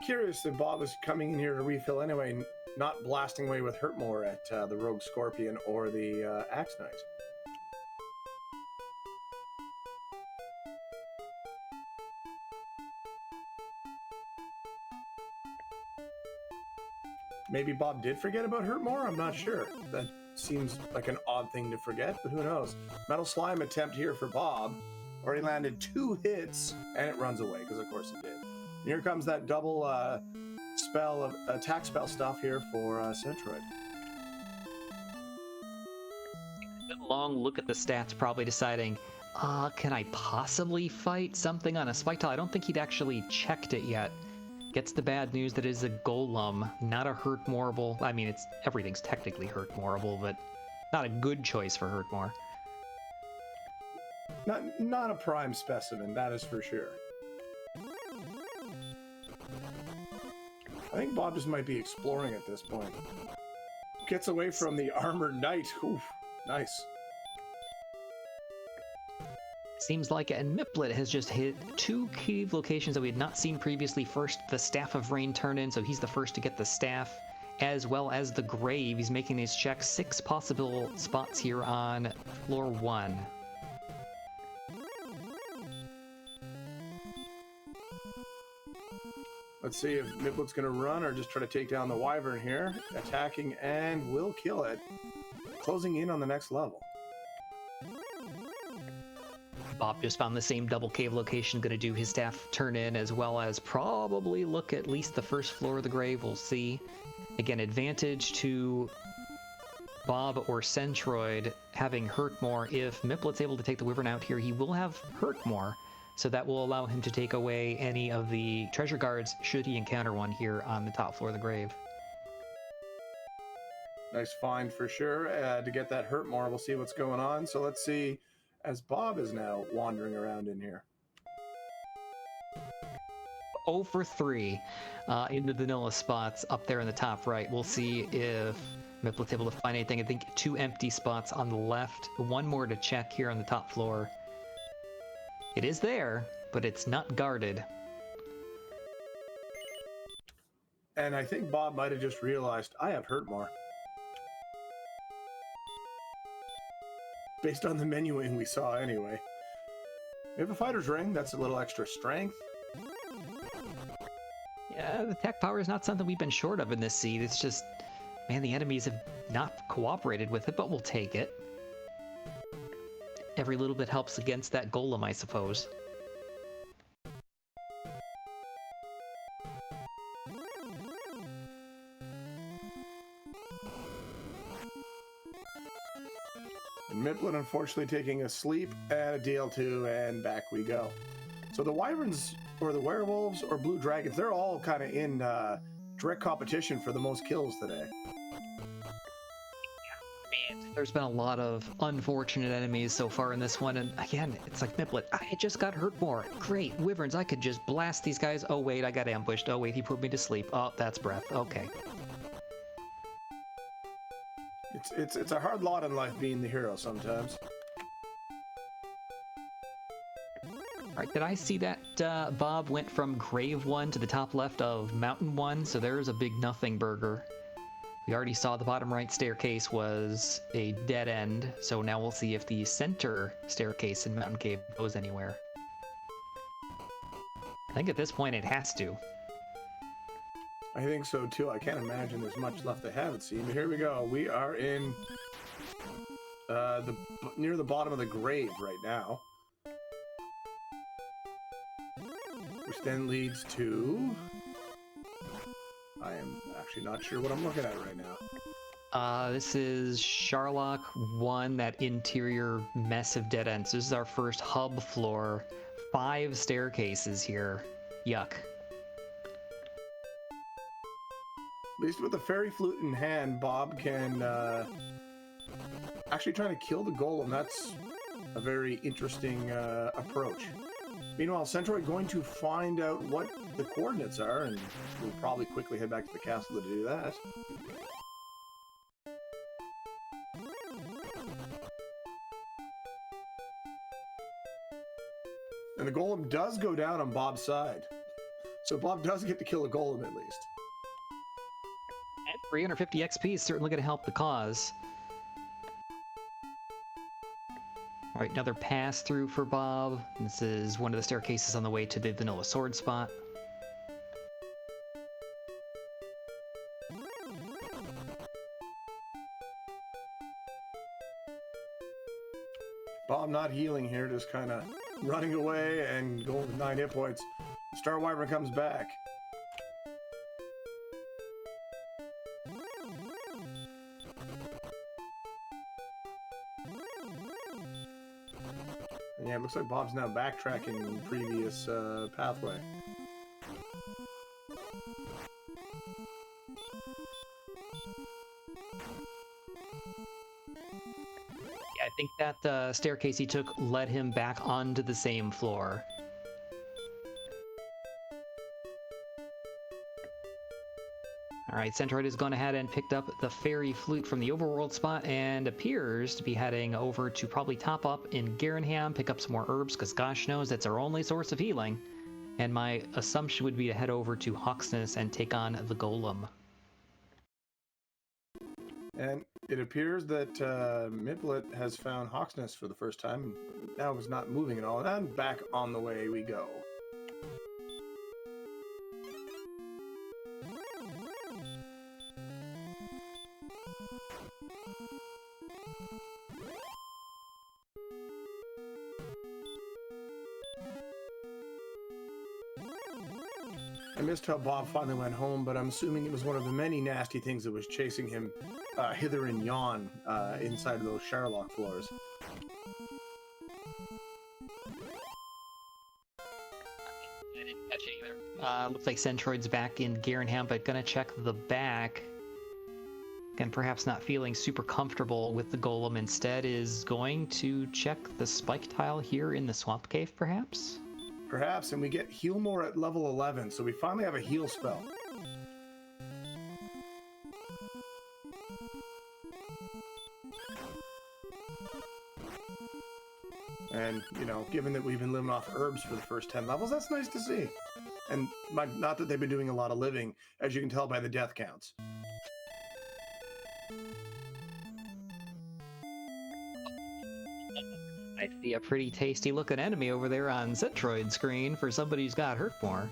Curious that Bob is coming in here to refill anyway, not blasting away with Hurtmore at the Rogue Scorpion or the Axe Knight. Maybe Bob did forget about Hurtmore? I'm not sure. That seems like an odd thing to forget, but who knows? Metal Slime attempt here for Bob. Already landed 2 hits, and it runs away, because of course it did. And here comes that double spell of attack spell stuff here for Centroid. Long look at the stats, probably deciding, can I possibly fight something on a spike tile? I don't think he'd actually checked it yet. gets the bad news that it is a golem, not a Hurtmoreable. I mean, everything's technically Hurtmoreable, but not a good choice for Hurtmore. Not a prime specimen, that is for sure. I think Bob just might be exploring at this point. Gets away from the armored knight. Ooh, nice. Seems like it, and miplet has just hit 2 cave locations that we had not seen previously. First, the Staff of Rain turn-in, so he's the first to get the staff, as well as the grave. He's making his check. 6 possible spots here on floor 1. Let's see if Miplet's going to run or just try to take down the wyvern here. Attacking and will kill it. Closing in on the next level. Bob just found the same double cave location, going to do his staff turn in, as well as probably look at least the first floor of the grave. We'll see. Again, advantage to Bob or Centroid having Hurtmore. If Miplet's able to take the wyvern out here, he will have Hurtmore, so that will allow him to take away any of the treasure guards should he encounter one here on the top floor of the grave. Nice find for sure to get that Hurtmore. We'll see what's going on. So let's see, as Bob is now wandering around in here. 0 for 3 into the vanilla spots up there in the top right. We'll see if Miplet's able to find anything. I think 2 empty spots on the left, 1 more to check here on the top floor. It is there, but it's not guarded. And I think Bob might have just realized, I have Hurtmore. Based on the menuing we saw anyway. We have a fighter's ring, that's a little extra strength. Yeah, the tech power is not something we've been short of in this seed. It's just, man, the enemies have not cooperated with it, but we'll take it. Every little bit helps against that golem, I suppose. And Miplet unfortunately taking a sleep and a DL2, and back we go. So the wyverns, or the werewolves, or blue dragons, they're all kind of in direct competition for the most kills today. There's been a lot of unfortunate enemies so far in this one, and again, it's like Miplet, I just got Hurtmore. Great, wyverns, I could just blast these guys. Oh wait, I got ambushed. Oh wait, he put me to sleep. Oh, that's breath. Okay. It's a hard lot in life being the hero sometimes. Alright, did I see that Bob went from Grave 1 to the top left of Mountain 1? So there's a big nothing burger. We already saw the bottom right staircase was a dead end, so now we'll see if the center staircase in Mountain Cave goes anywhere. I think at this point it has to. I think so too. I can't imagine there's much left I haven't seen. But here we go. We are in near the bottom of the grave right now, which then leads to... I am actually not sure what I'm looking at right now. This is Sharlock 1, that interior mess of dead ends. This is our first hub floor. 5 staircases here. Yuck. At least with the fairy flute in hand, Bob can actually try to kill the golem. That's a very interesting approach. Meanwhile, Centroid going to find out what the coordinates are, and we'll probably quickly head back to the castle to do that. And the golem does go down on Bob's side. So Bob does get to kill a golem at least. And 350 XP is certainly going to help the cause. Alright, another pass through for Bob. This is one of the staircases on the way to the vanilla sword spot. Bob not healing here, just kind of running away and going with 9 hit points. Star Wyvern comes back. Yeah, it looks like Bob's now backtracking previous pathway. think that staircase he took led him back onto the same floor. Alright, Centroid has gone ahead and picked up the fairy flute from the overworld spot and appears to be heading over to probably top up in Garenham, pick up some more herbs, because gosh knows that's our only source of healing. And my assumption would be to head over to Hawksness and take on the Golem. And it appears that Miplet has found Hawksness for the first time. Now is not moving at all. And back on the way we go. I missed how Bob finally went home, but I'm assuming it was one of the many nasty things that was chasing him hither and yon inside of those Sherlock floors. I didn't catch it either. Looks like Centroid's back in Garenham, but gonna check the back. And perhaps not feeling super comfortable with the Golem, instead is going to check the spike tile here in the Swamp Cave, perhaps? Perhaps, and we get heal more at level 11, so we finally have a heal spell. And, you know, given that we've been living off herbs for the first 10 levels, that's nice to see. And not that they've been doing a lot of living, as you can tell by the death counts. I see a pretty tasty looking enemy over there on Centroid's screen for somebody who's got hurt more.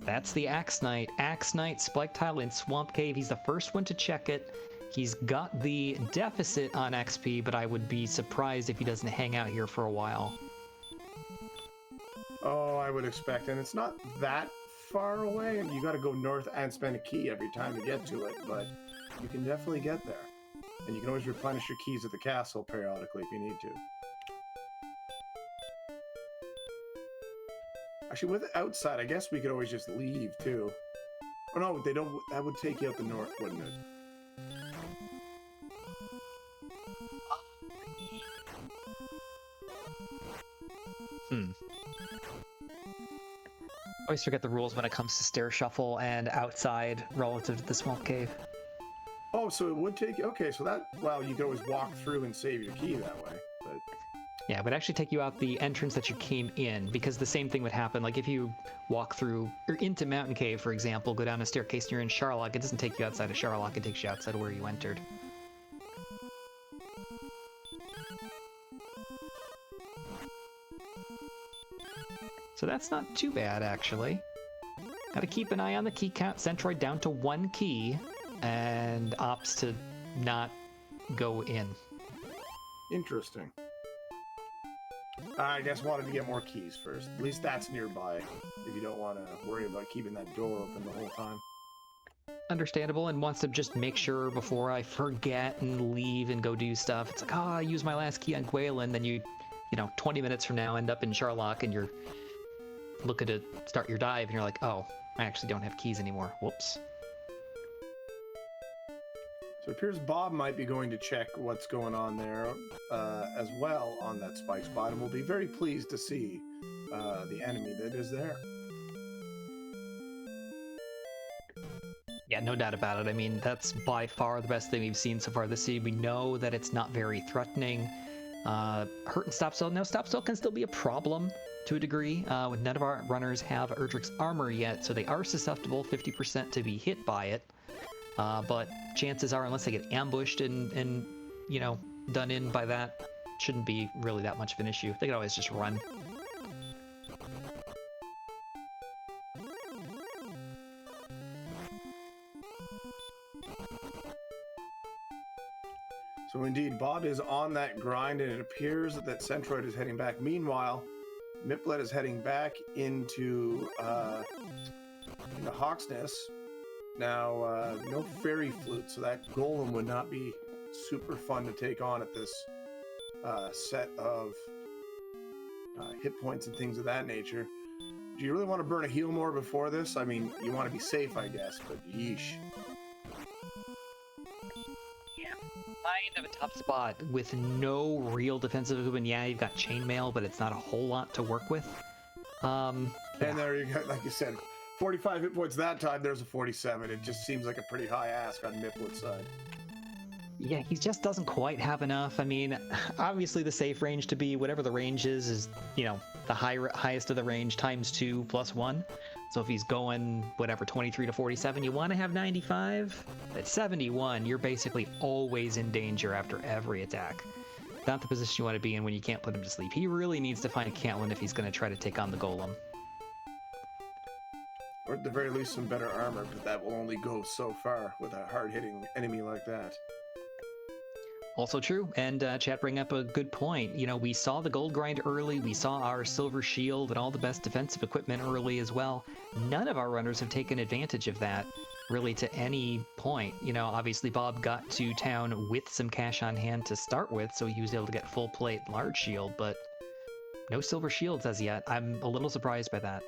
That's the Axe Knight. Axe Knight, Spike Tile in Swamp Cave. He's the first one to check it. He's got the deficit on XP, but I would be surprised if he doesn't hang out here for a while. Oh, I would expect, and it's not that far away, and you got to go north and spend a key every time to get to it, but you can definitely get there. And you can always replenish your keys at the castle periodically if you need to. Actually, with it outside, I guess we could always just leave, too. Oh, no, they don't. That would take you out the north, wouldn't it? Always forget the rules when it comes to stair shuffle and outside relative to the Swamp Cave. Oh, so it would take you... Okay, so that... Well, you could always walk through and save your key that way, but... Yeah, it would actually take you out the entrance that you came in, because the same thing would happen. Like, if you walk through, or into Mountain Cave, for example, go down a staircase and you're in Sherlock, it doesn't take you outside of Sherlock, it takes you outside of where you entered. So that's not too bad, actually. Gotta keep an eye on the key count. Centroid down to 1 key, and opts to not go in. Interesting. I guess wanted to get more keys first. At least that's nearby, if you don't want to worry about keeping that door open the whole time. Understandable, and wants to just make sure before I forget and leave and go do stuff. It's like, oh, I used my last key on Gwalen, then you know, 20 minutes from now end up in Sherlock and you're looking to start your dive and you're like, oh, I actually don't have keys anymore. Whoops. So it appears Bob might be going to check what's going on there as well on that spike spot, and we'll be very pleased to see the enemy that is there. Yeah, no doubt about it. I mean, that's by far the best thing we've seen so far this season. We know that it's not very threatening. Hurt and Stop Still. Now, Stop Still can still be a problem to a degree. None of our runners have Erdrick's armor yet, so they are susceptible 50% to be hit by it. But chances are, unless they get ambushed and you know, done in by that, shouldn't be really that much of an issue. They can always just run. So indeed, Bob is on that grind, and it appears that Centroid is heading back. Meanwhile, Miplet is heading back into Hawksness. Now, no fairy flute, so that golem would not be super fun to take on at this set of hit points and things of that nature. Do you really want to burn a heal more before this? I mean, you want to be safe, I guess, but yeesh. Yeah, kind kind of a tough spot with no real defensive equipment. Yeah, you've got chainmail, but it's not a whole lot to work with. And there you go, like you said, 45 hit points that time, there's a 47. It just seems like a pretty high ask on Miplet's side. Yeah, he just doesn't quite have enough. I mean, obviously the safe range to be whatever the range is, you know, the highest of the range times 2 plus 1. So if he's going, whatever, 23 to 47, you want to have 95. At 71, you're basically always in danger after every attack. Not the position you want to be in when you can't put him to sleep. He really needs to find a Caitlyn if he's going to try to take on the Golem. Or at the very least some better armor, but that will only go so far with a hard-hitting enemy like that. Also true, and chat bring up a good point. You know, we saw the gold grind early, we saw our silver shield and all the best defensive equipment early as well. None of our runners have taken advantage of that, really, to any point. You know, obviously Bob got to town with some cash on hand to start with, so he was able to get full plate large shield, but no silver shields as yet. I'm a little surprised by that.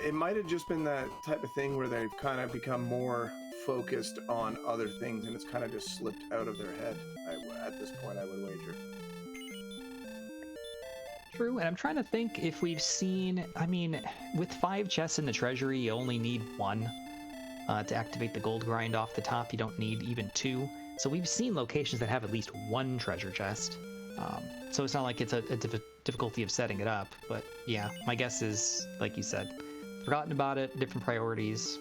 It might have just been that type of thing where they've kind of become more focused on other things, and it's kind of just slipped out of their head. At this point, I would wager. True, and I'm trying to think if we've seen... I mean, with 5 chests in the treasury, you only need 1 to activate the gold grind off the top. You don't need even 2. So we've seen locations that have at least 1 treasure chest. So it's not like it's a difficulty of setting it up, but yeah, my guess is, like you said, forgotten about it, different priorities.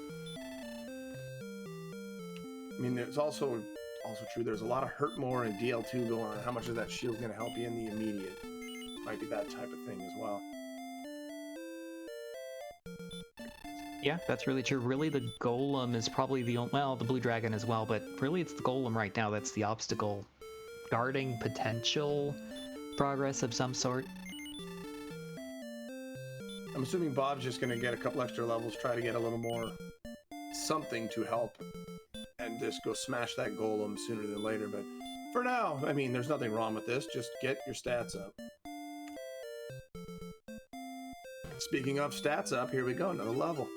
I mean, it's also true, there's a lot of hurt more in DL2 going on. How much of that shield's going to help you in the immediate? Might be that type of thing as well. Yeah, that's really true. Really, the Golem is probably the only... Well, the Blue Dragon as well, but really it's the Golem right now that's the obstacle. Guarding potential progress of some sort. I'm assuming Bob's just going to get a couple extra levels, try to get a little more something to help, and just go smash that Golem sooner than later. But for now, I mean, there's nothing wrong with this. Just get your stats up. Speaking of stats up, here we go, another level.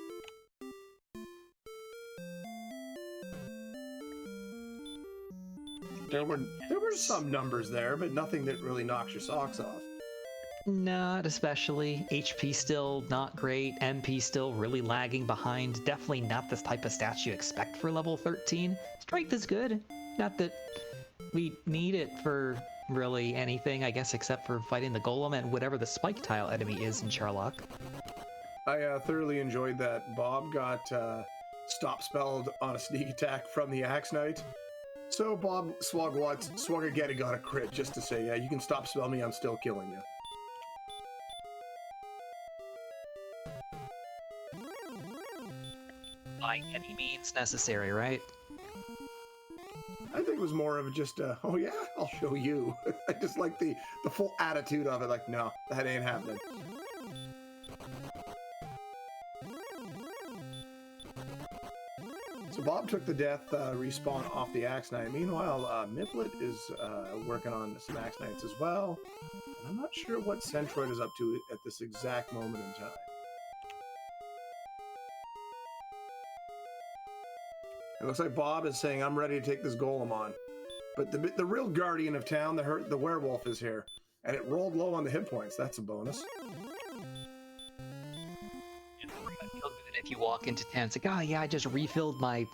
There were some numbers there, but nothing that really knocks your socks off. Not especially. HP still not great. MP still really lagging behind. Definitely not this type of stats you expect for level 13. Strength is good. Not that we need it for really anything, I guess, except for fighting the Golem and whatever the spike tile enemy is in Sherlock. I thoroughly enjoyed that. Bob got stop spelled on a sneak attack from the Axe Knight. So Bob Swagagetti got a crit just to say, yeah, you can stop spell me, I'm still killing you. By any means necessary, right? I think it was more of just, oh yeah, I'll show you. I just like the full attitude of it, like, no, that ain't happening. So Bob took the death respawn off the Axe Knight. Meanwhile, Miplet is working on some Axe Knights as well. And I'm not sure what Centroid is up to at this exact moment in time. It looks like Bob is saying, I'm ready to take this Golem on. But the real guardian of town, the werewolf, is here. And it rolled low on the hit points. That's a bonus. If you walk into town, it's like, oh yeah, I just refilled my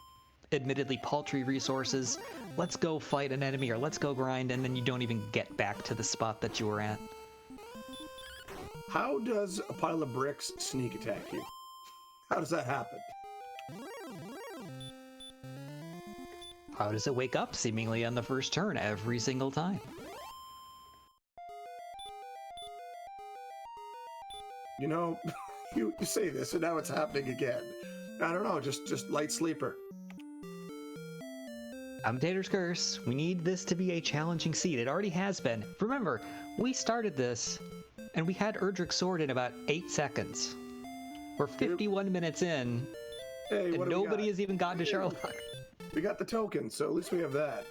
admittedly paltry resources. Let's go fight an enemy, or let's go grind, and then you don't even get back to the spot that you were at. How does a pile of bricks sneak attack you? How does that happen? How does it wake up seemingly on the first turn every single time? You know, you say this, and now it's happening again. I don't know, just light sleeper. Commentator's Curse. We need this to be a challenging seed. It already has been. Remember, we started this, and we had Erdrick's Sword in about 8 seconds. We're 51 minutes in, Hey, and nobody has even gotten to Sherlock. We got the token, so at least we have that.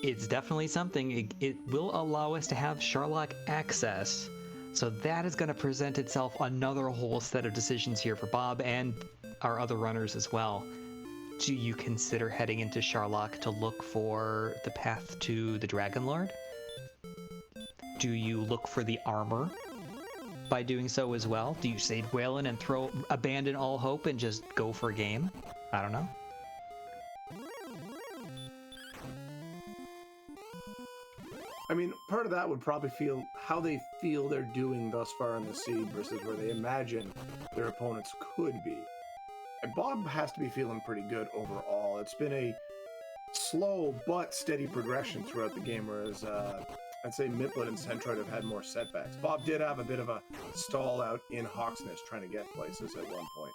It's definitely something. It will allow us to have Sherlock access. So that is going to present itself another whole set of decisions here for Bob and our other runners as well. Do you consider heading into Sharlock to look for the path to the Dragon Lord? Do you look for the armor by doing so as well? Do you save Gwaelin and abandon all hope and just go for a game? I don't know. I mean, part of that would probably feel how they feel they're doing thus far in the seed versus where they imagine their opponents could be. And Bob has to be feeling pretty good overall. It's been a slow but steady progression throughout the game, whereas I'd say Miplet and Centroid have had more setbacks. Bob did have a bit of a stall out in Hawksnest trying to get places at one point.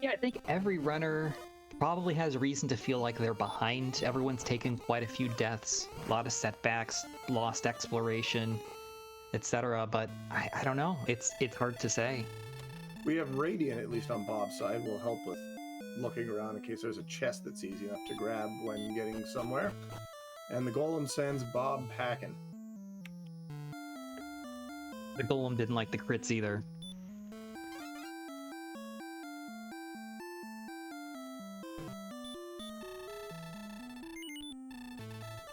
Yeah, I think every runner probably has reason to feel like they're behind. Everyone's taken quite a few deaths, a lot of setbacks, lost exploration, etc. But I don't know. It's hard to say. We have Radiant, at least on Bob's side, will help with looking around in case there's a chest that's easy enough to grab when getting somewhere. And the Golem sends Bob packing. The Golem didn't like the crits either.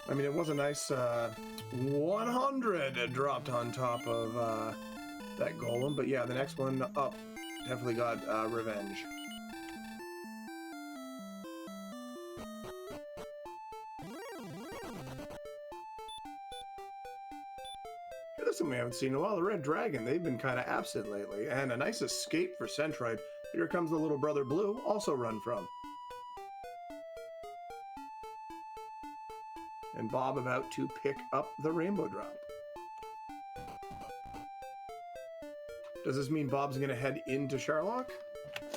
I mean, it was a nice 100 dropped on top of that Golem, but yeah, the next one up definitely got revenge. Here's something we haven't seen in a while, the Red Dragon. They've been kind of absent lately, and a nice escape for Centroid. Here comes the little brother Blue, also run from. And Bob about to pick up the Rainbow Drop. Does this mean Bob's going to head into Sharlock? Wouldn't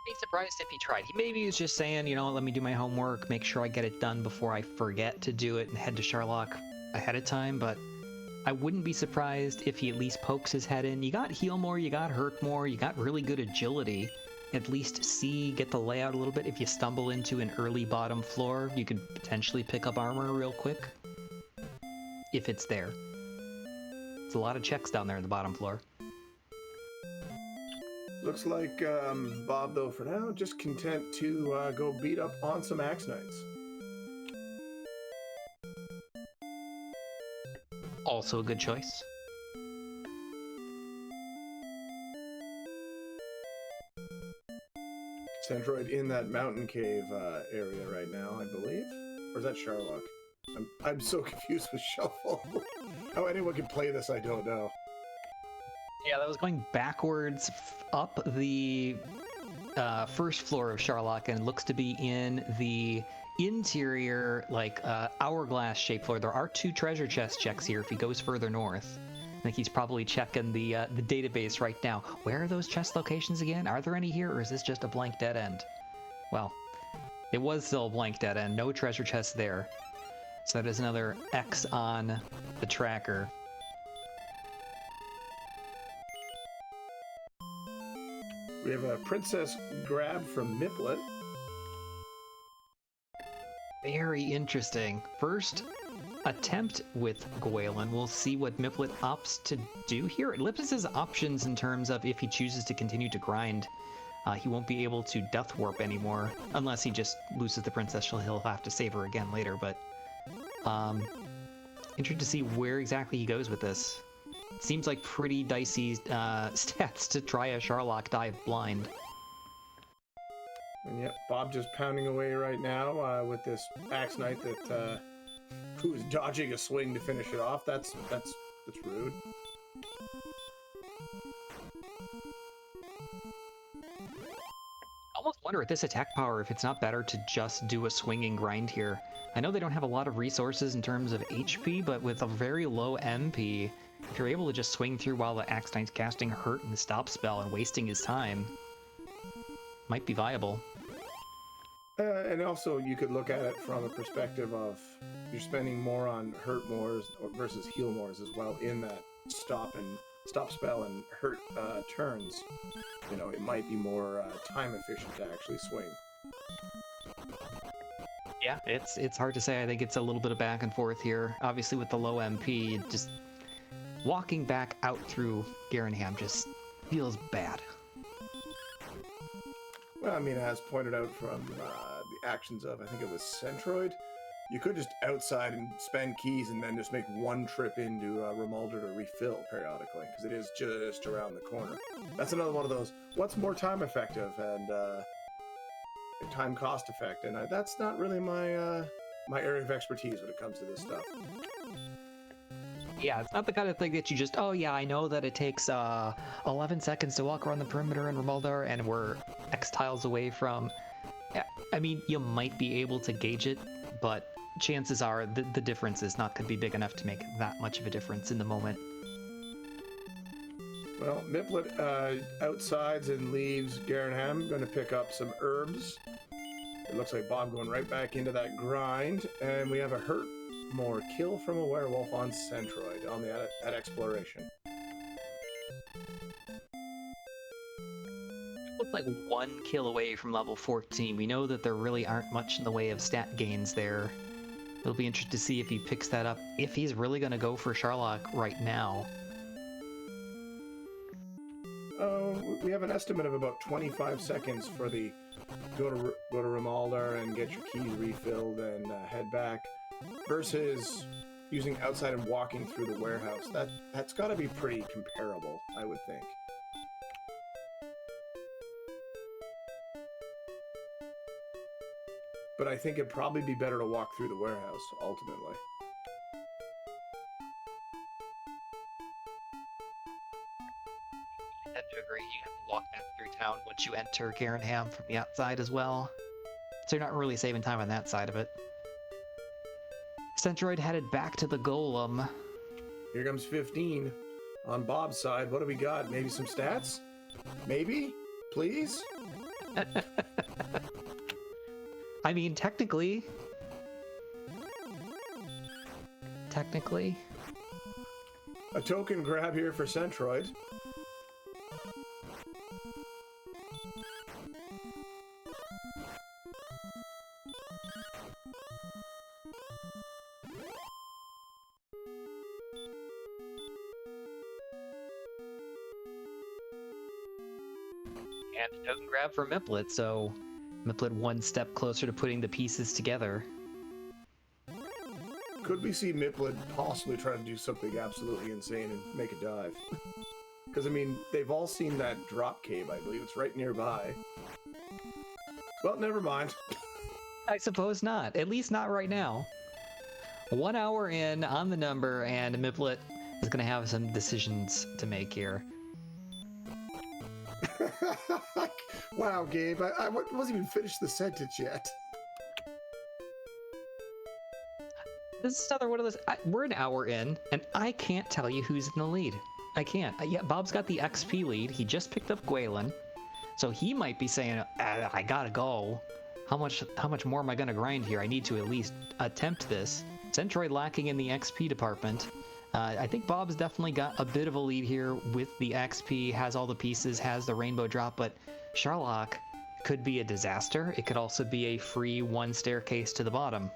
be surprised if he tried. Maybe was just saying, you know, let me do my homework, make sure I get it done before I forget to do it and head to Sharlock ahead of time, but I wouldn't be surprised if he at least pokes his head in. You got heal more, you got hurt more, you got really good agility. At least get the layout a little bit. If you stumble into an early bottom floor, you could potentially pick up armor real quick. If it's there. It's a lot of checks down there in the bottom floor. Looks like Bob, though, for now, just content to go beat up on some Axe Knights. Also a good choice. Centroid in that mountain cave area right now, I believe. Or is that Sharlock? I'm so confused with Shuffle. How anyone can play this, I don't know. Yeah, that was going backwards up the first floor of Sharlock, and looks to be in the interior, like hourglass-shaped floor. There are 2 treasure chest checks here if he goes further north. I think he's probably checking the database right now. Where are those chest locations again? Are there any here, or is this just a blank dead end? Well, it was still a blank dead end. No treasure chest there. So that is another X on the tracker. We have a princess grab from Miplet. Very interesting. First attempt with Gwaelin. We'll see what Miplet opts to do here. It limits his options in terms of if he chooses to continue to grind. He won't be able to death warp anymore, unless he just loses the princess. He'll have to save her again later, but interested to see where exactly he goes with this. Seems like pretty dicey stats to try a Sharlock dive blind. And yep, Bob just pounding away right now with this Axe Knight that who's dodging a swing to finish it off. That's rude. I almost wonder at this attack power if it's not better to just do a swinging grind here. I know they don't have a lot of resources in terms of HP, but with a very low MP, if you're able to just swing through while the Axe Knight's casting Hurt and the Stop spell and wasting his time, might be viable. And also, you could look at it from a perspective of you're spending more on Hurt Mores versus Heal Mores as well in that Stop spell and Hurt turns. You know, it might be more time efficient to actually swing. Yeah, it's hard to say. I think it's a little bit of back and forth here. Obviously, with the low MP, just walking back out through Garenham just feels bad. Well, I mean, as pointed out from the actions of, I think it was Centroid, you could just outside and spend keys and then just make one trip into Remulder to refill periodically, because it is just around the corner. That's another one of those, what's more time effective and time cost effect, and that's not really my my area of expertise when it comes to this stuff. Yeah, it's not the kind of thing that you just, oh yeah, I know that it takes 11 seconds to walk around the perimeter in Remulder, and we're X tiles away from... I mean, you might be able to gauge it, but chances are the difference is not going to be big enough to make that much of a difference in the moment. Well, Miplet outsides and leaves Garanham, going to pick up some herbs. It looks like Bob going right back into that grind, and we have a hurt more kill from a werewolf on Centroid on that exploration. Looks like 1 kill away from level 14. We know that there really aren't much in the way of stat gains there. It'll be interesting to see if he picks that up, if he's really going to go for Sharlock right now. We have an estimate of about 25 seconds for the go to Remulder and get your keys refilled and head back, versus using outside and walking through the warehouse. That's got to be pretty comparable, I would think. But I think it'd probably be better to walk through the warehouse, ultimately. I tend to agree. You have to walk back through town once you enter Garanham from the outside as well. So you're not really saving time on that side of it. Centroid headed back to the Golem. Here comes 15. On Bob's side, what do we got? Maybe some stats? Maybe? Please? I mean, technically... A token grab here for Centroid. And a token grab for Miplet, so Miplet one step closer to putting the pieces together. Could we see Miplet possibly try to do something absolutely insane and make a dive? Because, I mean, they've all seen that drop cave, I believe. It's right nearby. Well, never mind. I suppose not. At least not right now. 1 hour in on the number, and Miplet is going to have some decisions to make here. Wow, Gabe, I wasn't even finished the sentence yet. This is another one of those. We're an hour in, and I can't tell you who's in the lead. I can't. Yeah, Bob's got the XP lead. He just picked up Gwalen, so he might be saying, "I gotta go. How much more am I gonna grind here? I need to at least attempt this." Centroid lacking in the XP department. I think Bob's definitely got a bit of a lead here with the XP. Has all the pieces. Has the rainbow drop, but Sharlock could be a disaster. It could also be a free one staircase to the bottom.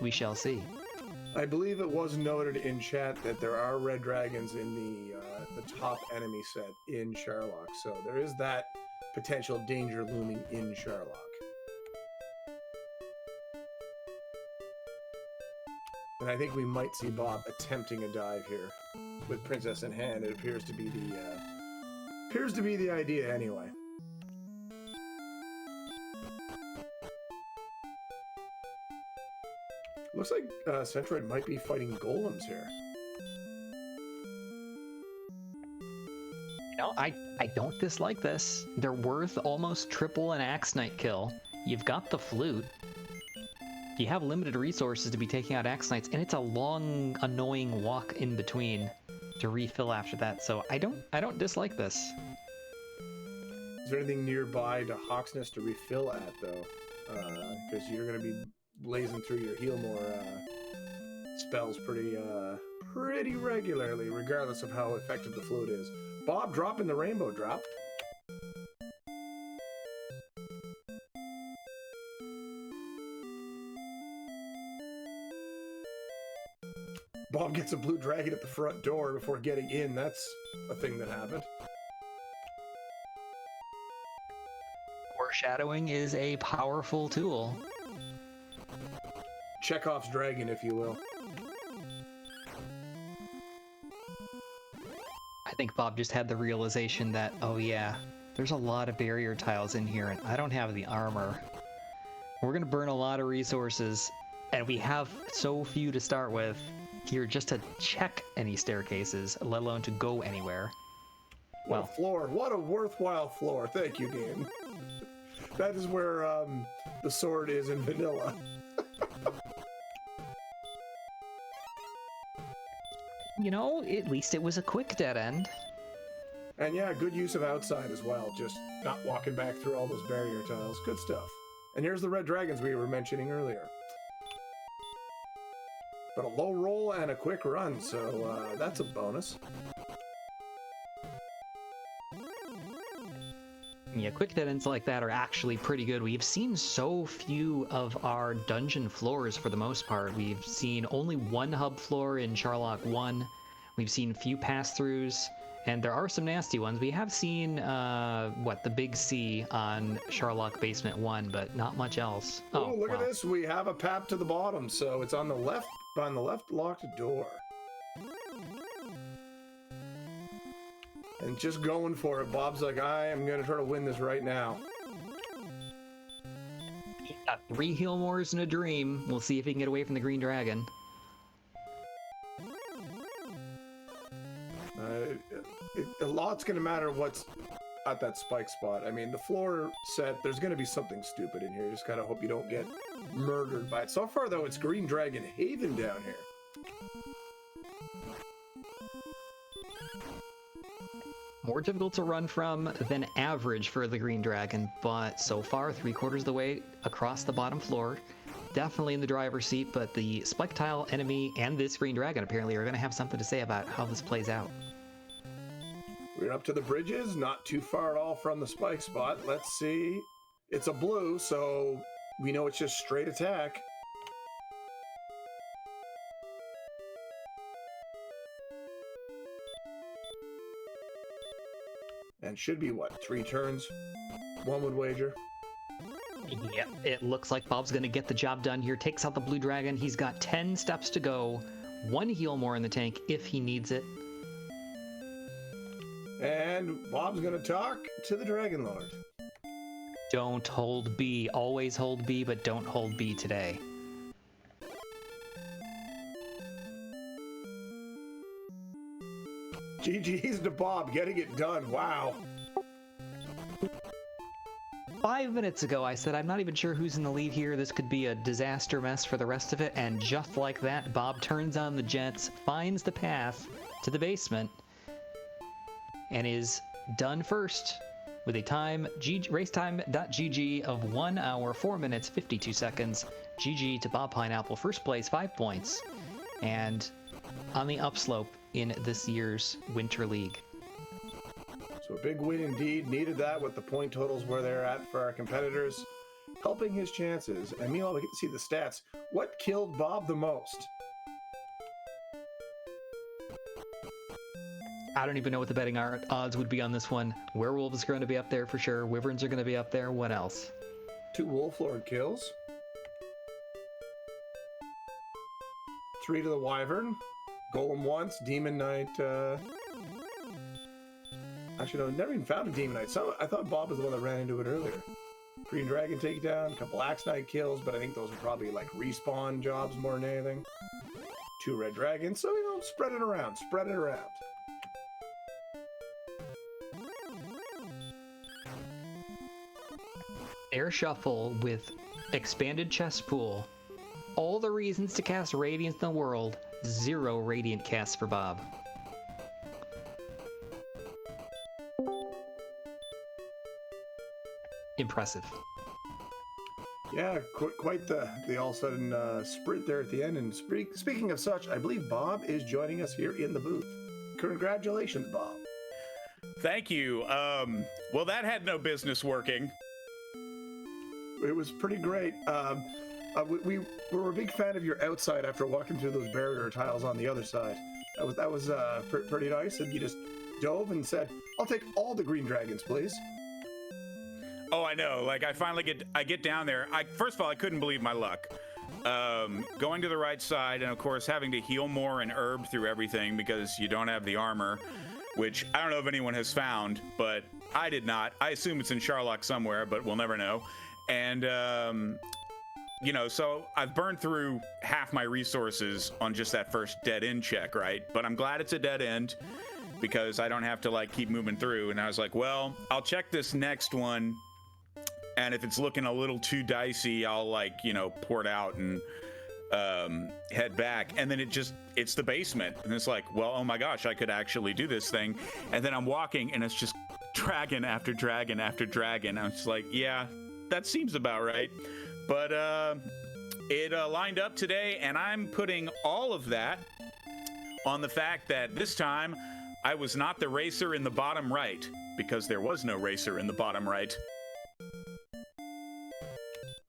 We shall see. I believe it was noted in chat that there are red dragons in the top enemy set in Sharlock, so there is that potential danger looming in Sharlock. And I think we might see Bob attempting a dive here with Princess in hand. It appears to be the idea anyway. Looks like Centroid might be fighting golems here. You know, I don't dislike this. They're worth almost triple an Axe Knight kill. You've got the flute. You have limited resources to be taking out Axe Knights, and it's a long, annoying walk in between to refill after that. So I don't dislike this. Is there anything nearby to Hawksness to refill at though? Because you're going to be blazing through your heal more spells pretty regularly, regardless of how effective the float is. Bob dropping the rainbow drop. Bob gets a blue dragon at the front door before getting in. That's a thing that happened. Shadowing is a powerful tool. Chekhov's dragon, if you will. I think Bob just had the realization that, oh yeah, there's a lot of barrier tiles in here and I don't have the armor. We're gonna burn a lot of resources, and we have so few to start with here just to check any staircases, let alone to go anywhere. What a floor. What a worthwhile floor. Thank you, game. That is where the sword is in vanilla. You know, at least it was a quick dead end. And yeah, good use of outside as well. Just not walking back through all those barrier tiles. Good stuff. And here's the red dragons we were mentioning earlier. But a low roll and a quick run, so that's a bonus. Yeah, quick dead ends like that are actually pretty good. We've seen so few of our dungeon floors for the most part. We've seen only one hub floor in Sharlock 1. We've seen few pass-throughs, and there are some nasty ones. We have seen, the Big C on Sharlock Basement 1, but not much else. Oh, look at this. We have a pap to the bottom, so it's on the left locked door. And just going for it. Bob's like, I am going to try to win this right now. Got 3 Healmores in a dream. We'll see if he can get away from the green dragon. A lot's going to matter what's at that spike spot. I mean, the floor set, there's going to be something stupid in here. You just got to hope you don't get murdered by it. So far, though, it's Green Dragon Haven down here. More difficult to run from than average for the green dragon, but so far 3/4 of the way across the bottom floor. Definitely in the driver's seat, but the spike tile enemy and this green dragon apparently are going to have something to say about how this plays out. We're up to the bridges, not too far at all from the spike spot. Let's see. It's a blue, so we know it's just straight attack. And should be, what, 3 turns? One would wager. Yep, it looks like Bob's going to get the job done here. Takes out the blue dragon. He's got 10 steps to go. 1 heal more in the tank if he needs it. And Bob's going to talk to the Dragon Lord. Don't hold B. Always hold B, but don't hold B today. GG's to Bob, getting it done. Wow. 5 minutes ago, I said I'm not even sure who's in the lead here. This could be a disaster mess for the rest of it. And just like that, Bob turns on the jets, finds the path to the basement, and is done first with a racetime.gg of 1 hour, 4 minutes, 52 seconds. GG to Bob Pineapple, first place, 5 points, and on the upslope in this year's Winter League. So a big win indeed. Needed that with the point totals where they're at for our competitors, helping his chances. And meanwhile, we get to see the stats. What killed Bob the most? I don't even know what the betting odds would be on this one. Werewolves are going to be up there for sure. Wyverns are going to be up there. What else? 2 Wolf Lord kills. 3 to the Wyvern. Golem once. Demon Knight. Actually, no, never even found a Demon Knight. I thought Bob was the one that ran into it earlier. Green Dragon takedown. A couple Axe Knight kills, but I think those are probably like respawn jobs more than anything. 2 Red Dragons. So, spread it around. Spread it around. Air Shuffle with expanded chest pool. All the reasons to cast Radiance in the world. 0 Radiant casts for Bob. Impressive. Yeah, quite the all-of-a-sudden sprint there at the end. And speaking of such, I believe Bob is joining us here in the booth. Congratulations, Bob. Thank you. Well, that had no business working. It was pretty great. We were a big fan of your outside after walking through those barrier tiles on the other side. That was pretty nice. And you just dove and said, "I'll take all the green dragons, please." Oh, I know. Like, I get down there. First of all, I couldn't believe my luck. Going to the right side, and of course having to heal more and herb through everything because you don't have the armor, which I don't know if anyone has found, but I did not. I assume it's in Sherlock somewhere, but we'll never know. And you know, so I've burned through half my resources on just that first dead end check, right? But I'm glad it's a dead end because I don't have to like keep moving through. And I was like, well, I'll check this next one, and if it's looking a little too dicey, I'll like, you know, port out and head back. And then it's the basement, and it's like, well, oh my gosh, I could actually do this thing. And then I'm walking, and it's just dragon after dragon after dragon. I'm just like, yeah, that seems about right. But it lined up today, and I'm putting all of that on the fact that this time I was not the racer in the bottom right, because there was no racer in the bottom right.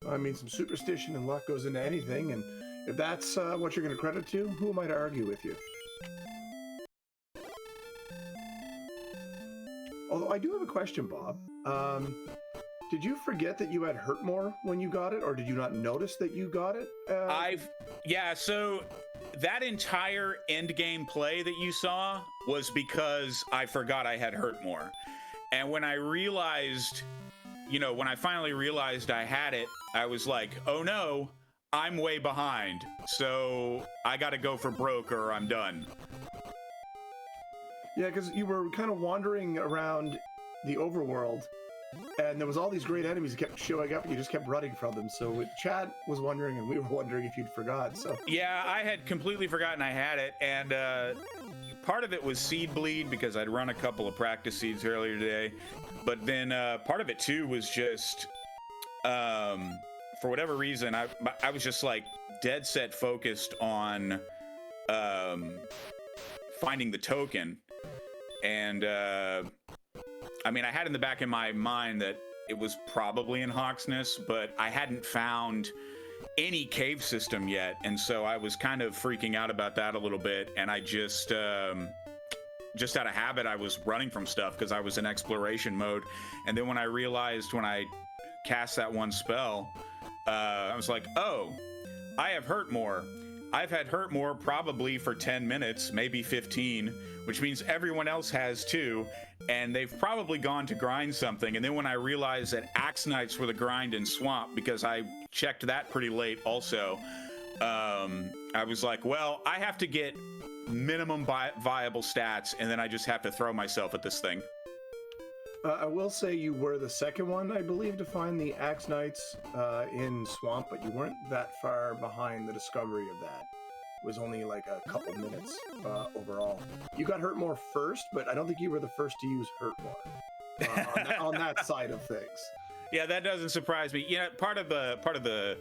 I mean, some superstition and luck goes into anything, and if that's what you're going to credit to, who am I to argue with you? Although I do have a question, Bob. Did you forget that you had hurt more when you got it, or did you not notice that you got it? Yeah, so that entire end game play that you saw was because I forgot I had hurt more. And when I realized, you know, when I finally realized I had it, I was like, oh no, I'm way behind. So I got to go for broke or I'm done. Yeah, because you were kind of wandering around the overworld, and there was all these great enemies that kept showing up, and you just kept running from them. So Chad was wondering, and we were wondering if you'd forgot. So yeah, I had completely forgotten I had it, and part of it was seed bleed because I'd run a couple of practice seeds earlier today. But then part of it too was just, for whatever reason, I was just like dead set focused on finding the token, and I mean, I had in the back of my mind that it was probably in Hawksness, but I hadn't found any cave system yet, and so I was kind of freaking out about that a little bit, and I just out of habit, I was running from stuff because I was in exploration mode. And then when I realized when I cast that one spell, I was like, oh, I have hurt more. I've had hurt more probably for 10 minutes, maybe 15, which means everyone else has too. And they've probably gone to grind something. And then when I realized that Axe Knights were the grind in Swamp, because I checked that pretty late also, I was like, well, I have to get minimum viable stats, and then I just have to throw myself at this thing. I will say you were the second one, I believe, to find the Axe Knights in Swamp, but you weren't that far behind the discovery of that. It was only like a couple minutes overall. You got hurt more first, but I don't think you were the first to use hurt more on that side of things. Yeah, that doesn't surprise me. Yeah, part of the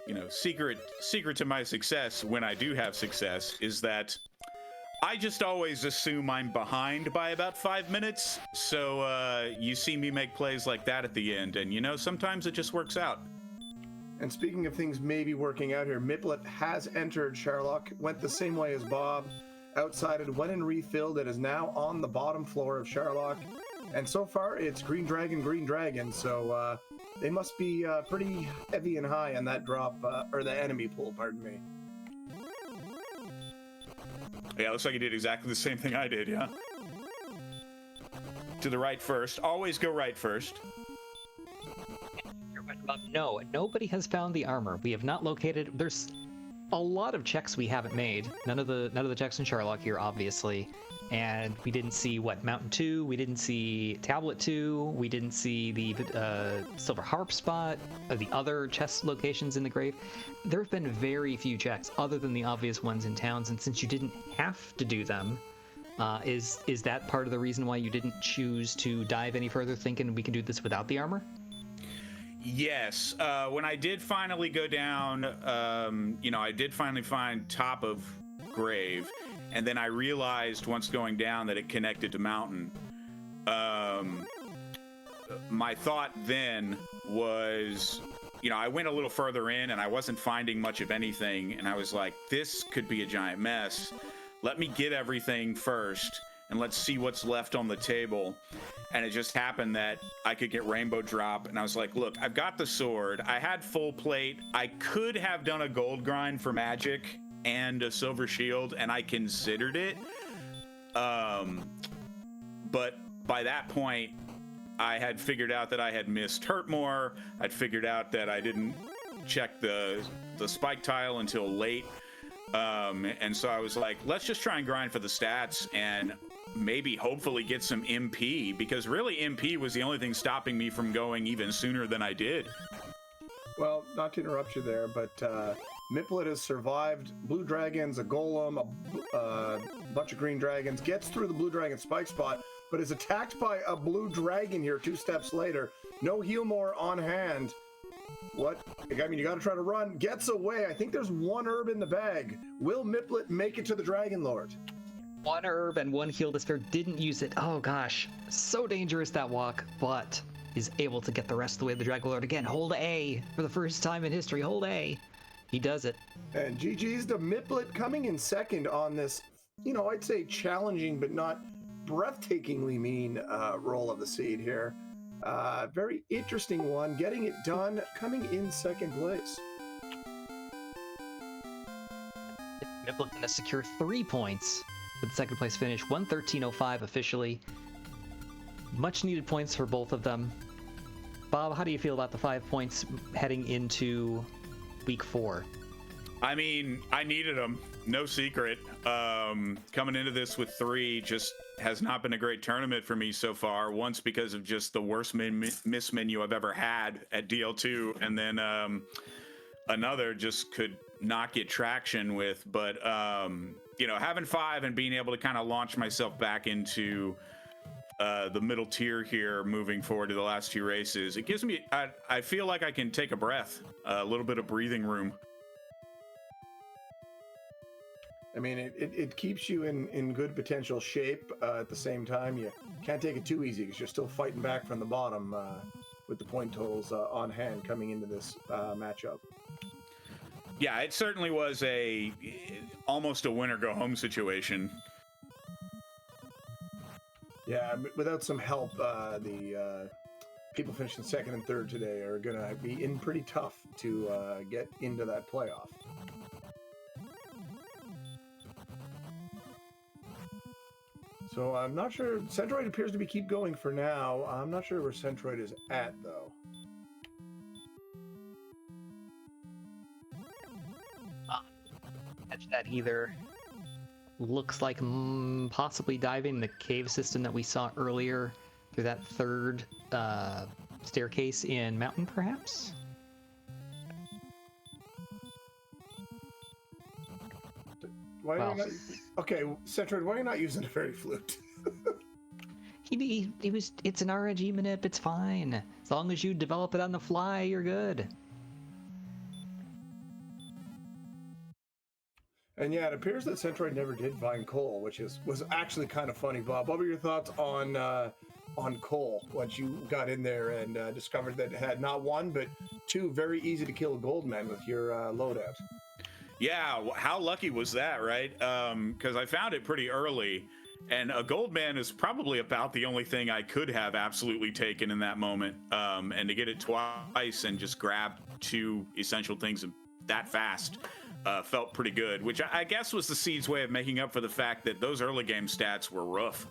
you know, secret to my success when I do have success is that I just always assume I'm behind by about 5 minutes. So you see me make plays like that at the end, and you know, sometimes it just works out. And speaking of things maybe working out here, Miplet has entered Sherlock, went the same way as Bob, outsided, went and refilled, and is now on the bottom floor of Sherlock. And so far, it's green dragon, so they must be pretty heavy and high on that drop, or the enemy pool, pardon me. Yeah, looks like you did exactly the same thing I did, yeah. To the right first. Always go right first. No, nobody has found the armor. We have not located. There's a lot of checks we haven't made. None of the checks in Sherlock here, obviously. And we didn't see Mountain 2. We didn't see Tablet 2. We didn't see the Silver Harp spot. The other chest locations in the grave. There have been very few checks, other than the obvious ones in towns. And since you didn't have to do them, is that part of the reason why you didn't choose to dive any further, thinking we can do this without the armor? Yes. When I did finally go down, you know, I did finally find top of grave, and then I realized once going down that it connected to mountain. My thought then was, you know, I went a little further in and I wasn't finding much of anything, and I was like, this could be a giant mess. Let me get everything first, and let's see what's left on the table. And it just happened that I could get rainbow drop, and I was like, look, I've got the sword, I had full plate, I could have done a gold grind for magic and a silver shield, and I considered it, but by that point I had figured out that I had missed Hurtmore. I'd figured out that I didn't check the spike tile until late, and so I was like, let's just try and grind for the stats and maybe hopefully get some MP, because really MP was the only thing stopping me from going even sooner than I did. Well, not to interrupt you there, but Miplet has survived blue dragons, a golem, a bunch of green dragons, gets through the blue dragon spike spot, but is attacked by a blue dragon here 2 steps later. No heal more on hand. What? I mean, you got to try to run. Gets away. I think there's 1 herb in the bag. Will Miplet make it to the Dragon Lord? 1 herb and 1 heal despair, didn't use it. Oh gosh, so dangerous that walk, but is able to get the rest of the way to the Dragon Lord again. Hold A for the first time in history. Hold A. He does it. And GG's to Miplet coming in second on this, I'd say challenging but not breathtakingly mean roll of the seed here. Very interesting one. Getting it done, coming in second place. Miplet going to secure 3 points with the second place finish. 113.05 officially. Much needed points for both of them. Bob, how do you feel about the 5 points heading into week 4? I mean, I needed them, no secret. Coming into this with 3 just has not been a great tournament for me so far. Once because of just the worst miss menu I've ever had at DL2, and then another just could not get traction with. But having 5 and being able to kind of launch myself back into the middle tier here, moving forward to the last 2 races, it gives me, I feel like I can take a breath, a little bit of breathing room. I mean, it keeps you in good potential shape. At the same time, you can't take it too easy because you're still fighting back from the bottom with the point totals on hand coming into this matchup. Yeah, it certainly was almost a winner go home situation. Yeah, without some help, the people finishing second and third today are going to be in pretty tough to get into that playoff. So I'm not sure. Centroid appears to be keep going for now. I'm not sure where Centroid is at, though. Catch that either. Looks like possibly diving the cave system that we saw earlier through that 3rd staircase in Mountain, perhaps? Why are you not, okay, Centroid, why are you not using a fairy flute? It's an RNG manip, it's fine. As long as you develop it on the fly, you're good. And yeah, it appears that Centroid never did find coal, which was actually kind of funny. Bob, what were your thoughts on coal once you got in there and discovered that it had not 1 but 2 very easy to kill gold men with your loadout? Yeah, how lucky was that, right? Because I found it pretty early, and a gold man is probably about the only thing I could have absolutely taken in that moment. And to get it twice and just grab 2 essential things that fast felt pretty good, which I guess was the seed's way of making up for the fact that those early game stats were rough.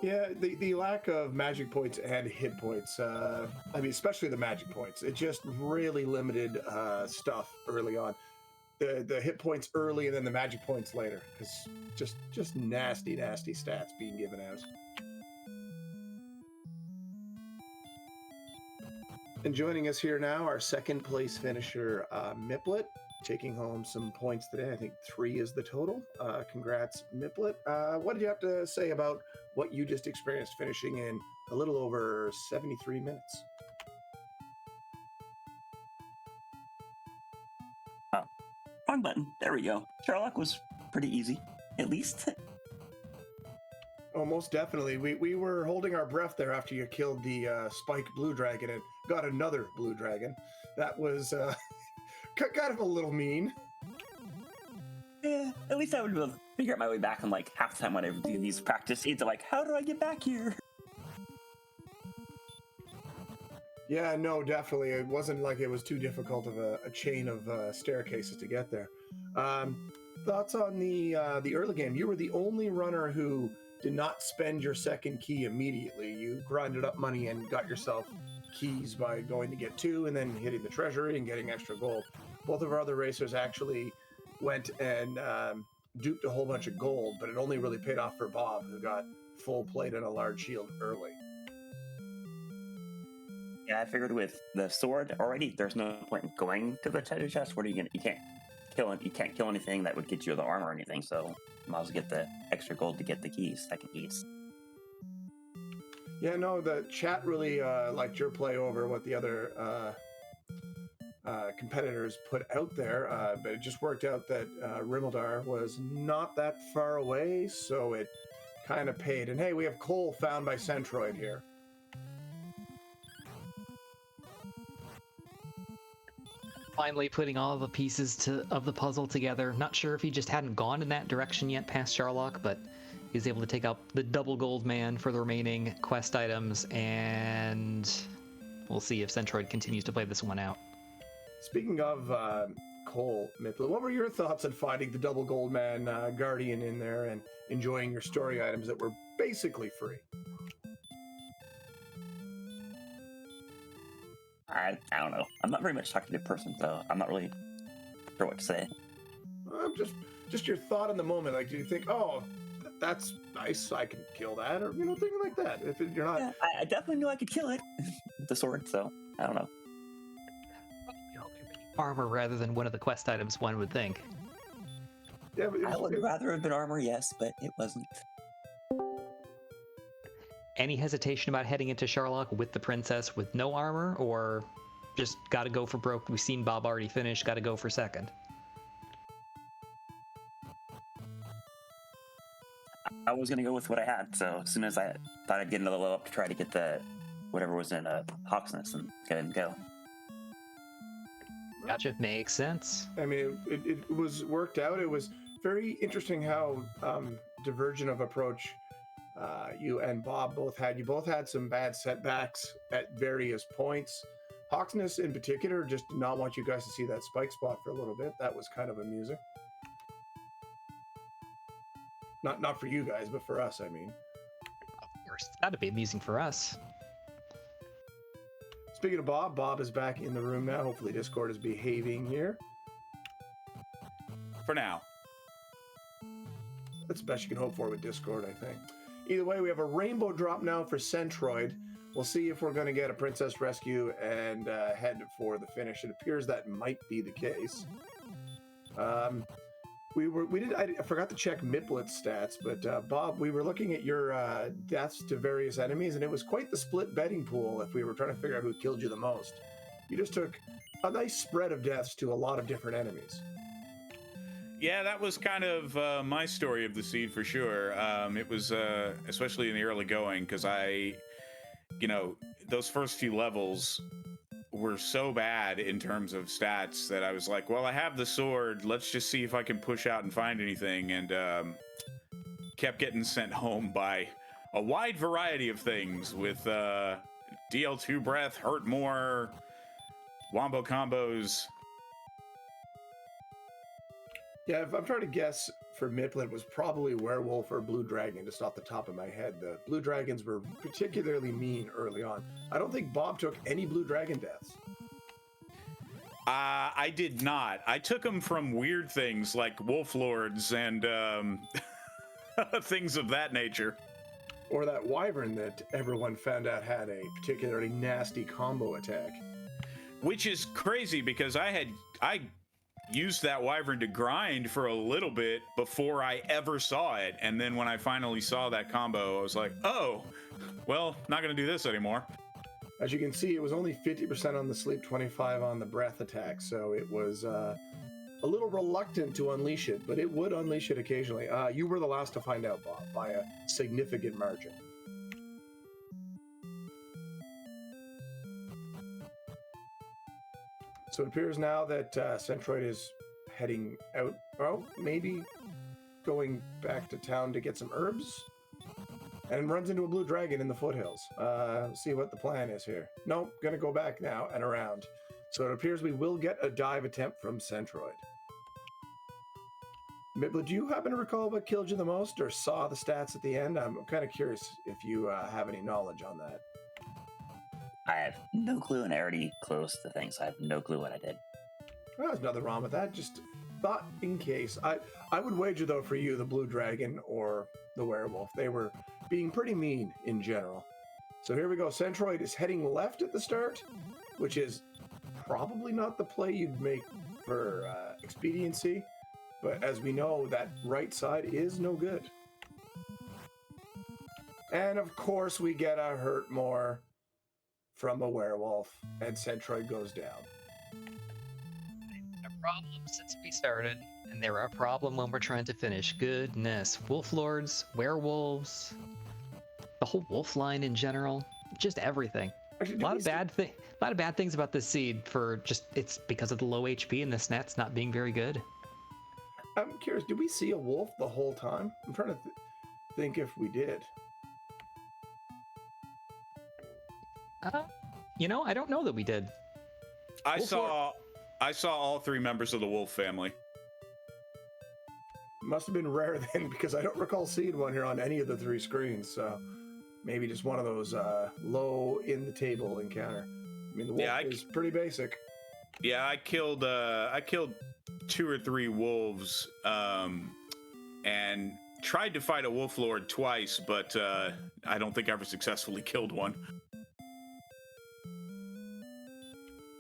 Yeah, the lack of magic points and hit points, I mean, especially the magic points, it just really limited stuff early on. The hit points early and then the magic points later, because just nasty stats being given out. And joining us here now, our second place finisher, Miplet, taking home some points today. I think 3 is the total. Congrats, Miplet. What did you have to say about what you just experienced finishing in a little over 73 minutes? Oh, wrong button. There we go. Sherlock was pretty easy, at least. Oh, most definitely. We were holding our breath there after you killed the spike blue dragon and got another blue dragon. That was kind of a little mean. Yeah, at least I would have figure out my way back, and like half the time when I do these practice scenes, I'm like, how do I get back here? Yeah, no, definitely. It wasn't like it was too difficult of a chain of staircases to get there. Thoughts on the early game? You were the only runner who did not spend your second key immediately. You grinded up money and got yourself keys by going to get 2 and then hitting the treasury and getting extra gold. Both of our other racers actually went and duped a whole bunch of gold, but it only really paid off for Bob, who got full plate and a large shield early. Yeah, I figured with the sword already, there's no point in going to the treasure chest. What are you gonna? You can't kill anything that would get you the armor or anything. So might as well get the extra gold to get the keys, second keys. Yeah, no, the chat really liked your play over what the other competitors put out there, but it just worked out that Rimildar was not that far away, so it kind of paid. And hey, we have coal found by Centroid here. Finally putting all the pieces of the puzzle together. Not sure if he just hadn't gone in that direction yet past Sherlock, but he's able to take out the double gold man for the remaining quest items, and we'll see if Centroid continues to play this one out. Speaking of Cole, Miplet, what were your thoughts on finding the double gold man guardian in there and enjoying your story items that were basically free? I don't know. I'm not very much talking to a person, so I'm not really sure what to say. Just your thought in the moment. Like, do you think, oh, that's nice, I can kill that, or things like that? If you're not, Yeah, I definitely knew I could kill it with the sword, so I don't know. Armor rather than one of the quest items, one would think. Yeah, but I would rather have been armor, yes, but it wasn't. Any hesitation about heading into Sherlock with the princess with no armor, or just gotta go for broke? We've seen Bob already finish, gotta go for second. I was gonna go with what I had, so as soon as I thought I'd get another level up to try to get the whatever was in Hawksness and go ahead and go. Gotcha, makes sense. I mean, it was worked out. It was very interesting how divergent of approach you and Bob both had. You both had some bad setbacks at various points. Hawksness in particular just did not want you guys to see that spike spot for a little bit. That was kind of amusing. Not for you guys, but for us, I mean. Of course, it's gotta be amusing for us. Speaking of Bob, Bob is back in the room now. Hopefully Discord is behaving here. For now. That's the best you can hope for with Discord, I think. Either way, we have a rainbow drop now for Centroid. We'll see if we're going to get a princess rescue and head for the finish. It appears that might be the case. I forgot to check Miplet's stats, but Bob, we were looking at your deaths to various enemies, and it was quite the split betting pool if we were trying to figure out who killed you the most. You just took a nice spread of deaths to a lot of different enemies. Yeah, that was kind of my story of the seed for sure. It was especially in the early going, because those first few levels were so bad in terms of stats that I was like, well, I have the sword. Let's just see if I can push out and find anything. And kept getting sent home by a wide variety of things with DL2 breath, hurt more, wombo combos. Yeah, if I'm trying to guess for Miplet, it was probably werewolf or blue dragon, just off the top of my head. The blue dragons were particularly mean early on. I don't think Bob took any blue dragon deaths. I did not. I took them from weird things like wolf lords and things of that nature. Or that wyvern that everyone found out had a particularly nasty combo attack. Which is crazy because I used that wyvern to grind for a little bit before I ever saw it, and then when I finally saw that combo, I was like, oh, well, not gonna do this anymore. As you can see, it was only 50% on the sleep, 25 on the breath attack, so it was a little reluctant to unleash it, but it would unleash it occasionally. You were the last to find out, Bob, by a significant margin. So it appears now that Centroid is heading out. Oh, maybe going back to town to get some herbs. And runs into a blue dragon in the foothills. See what the plan is here. Nope, gonna go back now and around. So it appears we will get a dive attempt from Centroid. Miplet, do you happen to recall what killed you the most or saw the stats at the end? I'm kind of curious if you have any knowledge on that. I have no clue, and I already closed the thing, so I have no clue what I did. Well, there's nothing wrong with that. Just thought in case. I would wager, though, for you, the blue dragon or the werewolf. They were being pretty mean in general. So here we go. Centroid is heading left at the start, which is probably not the play you'd make for expediency. But as we know, that right side is no good. And of course, we get a hurt more from a werewolf, and Centroid goes down. A problem since we started, and they're a problem when we're trying to finish. Goodness, wolf lords, werewolves, the whole wolf line in general, just everything. Actually, A lot of bad things about this seed for just it's because of the low HP and the snats not being very good. I'm curious, did we see a wolf the whole time? I'm trying to think if we did. I don't know that we did. I saw all three members of the wolf family. Must have been rare then, because I don't recall seeing one here on any of the three screens. So maybe just one of those low in the table encounter. I mean, the wolf is pretty basic. Yeah, I killed 2 or 3 wolves, and tried to fight a wolf lord twice, but I don't think I ever successfully killed one.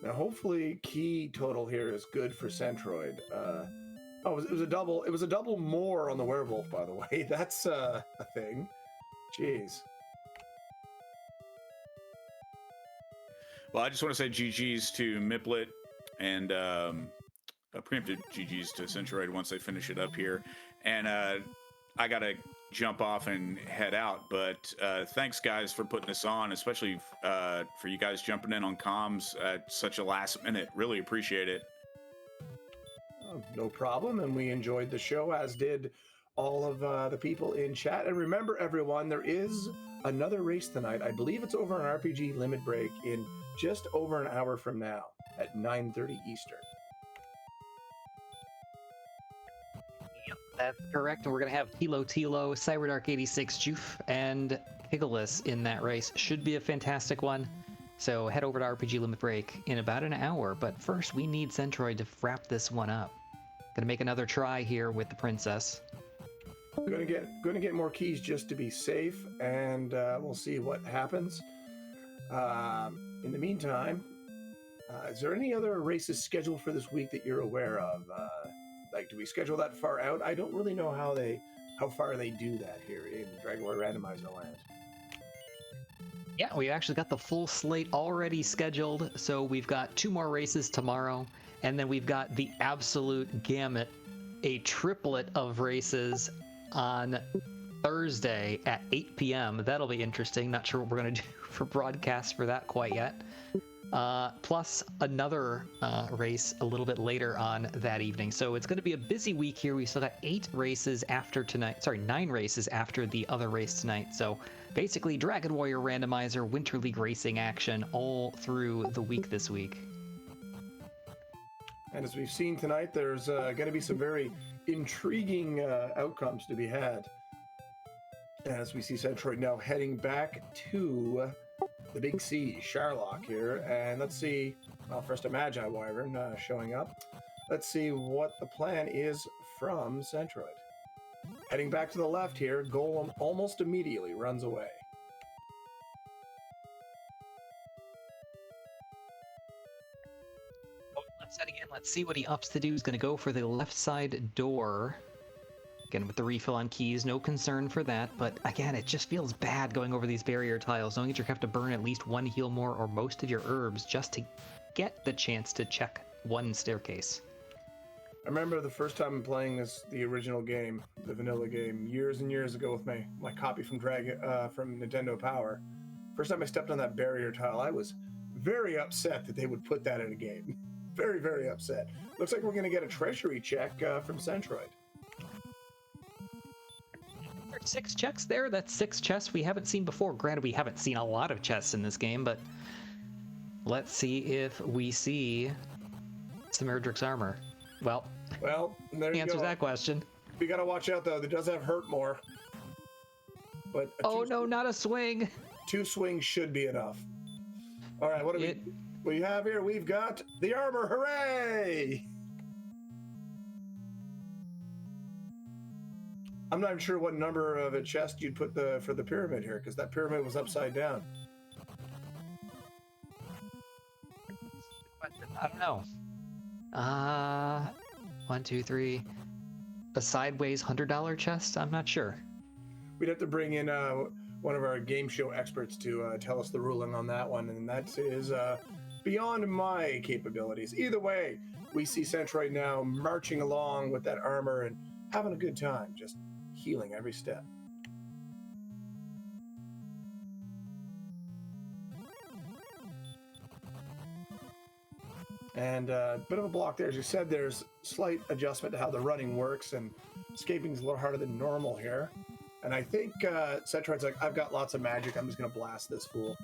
Now, hopefully, key total here is good for Centroid. It was a double. It was a double more on the werewolf, by the way. That's a thing. Jeez. Well, I just want to say GG's to Miplet and preemptive GG's to Centroid once they finish it up here. And I got to jump off and head out. But thanks, guys, for putting this on, especially for you guys jumping in on comms at such a last minute. Really appreciate it. No problem. And we enjoyed the show, as did all of the people in chat. And remember, everyone, there is another race tonight. I believe it's over on RPG Limit Break in just over an hour from now at 9:30 Eastern. Yep, that's correct. And we're going to have Tilo, Cyberdark86, Joof, and Higgles in that race. Should be a fantastic one. So head over to RPG Limit Break in about an hour. But first, we need Centroid to wrap this one up. Going to make another try here with the princess. Going to get more keys just to be safe, and we'll see what happens. In the meantime, is there any other races scheduled for this week that you're aware of? Do we schedule that far out? I don't really know how far they do that here in Dragon War Randomizer land. Yeah, we actually got the full slate already scheduled. So we've got 2 more races tomorrow, and then we've got the absolute gamut, a triplet of races on Thursday at 8 p.m. That'll be interesting. Not sure what we're going to do for broadcast for that quite yet. Plus another race a little bit later on that evening. So it's going to be a busy week here. We still got 8 races after tonight. Sorry, 9 races after the other race tonight. So basically Dragon Warrior Randomizer, Winter League racing action all through the week this week. And as we've seen tonight, there's going to be some very intriguing outcomes to be had. As we see Centroid now heading back to the Big C, Sharlock here. And let's see, well, first a Magi Wyvern showing up. Let's see what the plan is from Centroid. Heading back to the left here, Golem almost immediately runs away. Left side again. Let's see what he ups to do. He's going to go for the left side door. Again, with the refill on keys, no concern for that. But again, it just feels bad going over these barrier tiles, knowing that you have to burn at least 1 heal more or most of your herbs just to get the chance to check 1 staircase. I remember the first time playing the original game, the vanilla game, years and years ago with my copy from Nintendo Power. First time I stepped on that barrier tile, I was very upset that they would put that in a game. Very, very upset. Looks like we're going to get a treasury check from Centroid. There's 6 chests there. That's 6 chests we haven't seen before. Granted, we haven't seen a lot of chests in this game, but let's see if we see some Erdrick's armor. Well, there you answers go. that question. We gotta watch out though. It does have hurt more. But Oh no, not a swing. 2 swings should be enough. All right, what do we have here? We've got the armor. Hooray! I'm not sure what number of a chest you'd put for the pyramid here, because that pyramid was upside down. I don't know. 1, 2, 3. A sideways $100 chest? I'm not sure. We'd have to bring in one of our game show experts to tell us the ruling on that one, and that is beyond my capabilities. Either way, we see Centroid now marching along with that armor and having a good time, just healing every step. And a bit of a block there. As you said, there's slight adjustment to how the running works, and escaping is a little harder than normal here. And I think Centroid's like, I've got lots of magic, I'm just going to blast this fool.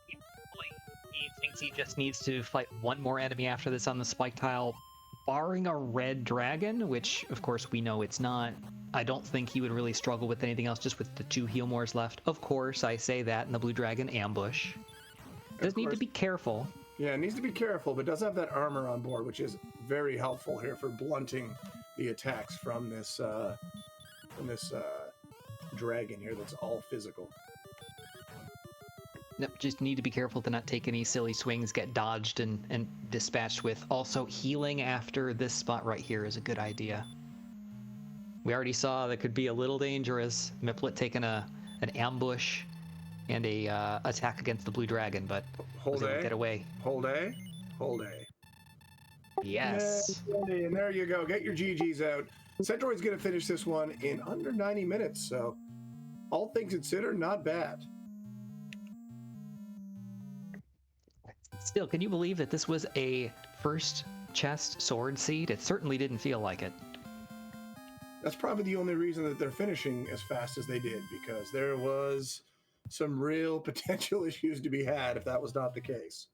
He thinks he just needs to fight one more enemy after this on the spike tile, barring a red dragon, which, of course, we know it's not. I don't think he would really struggle with anything else, just with the 2 heal mores left. Of course, I say that in the blue dragon ambush. Does need to be careful. Yeah, it needs to be careful, but does have that armor on board, which is very helpful here for blunting the attacks from this dragon here that's all physical. Nope, just need to be careful to not take any silly swings, get dodged and dispatched with. Also, healing after this spot right here is a good idea. We already saw that could be a little dangerous. Miplet taking an ambush and a attack against the blue dragon, but was able to get away. Hold A. Yes. Yay, and there you go. Get your GGs out. Centroid's going to finish this one in under 90 minutes, so all things considered, not bad. Still, can you believe that this was a first chest sword seed? It certainly didn't feel like it. That's probably the only reason that they're finishing as fast as they did, because there was some real potential issues to be had if that was not the case.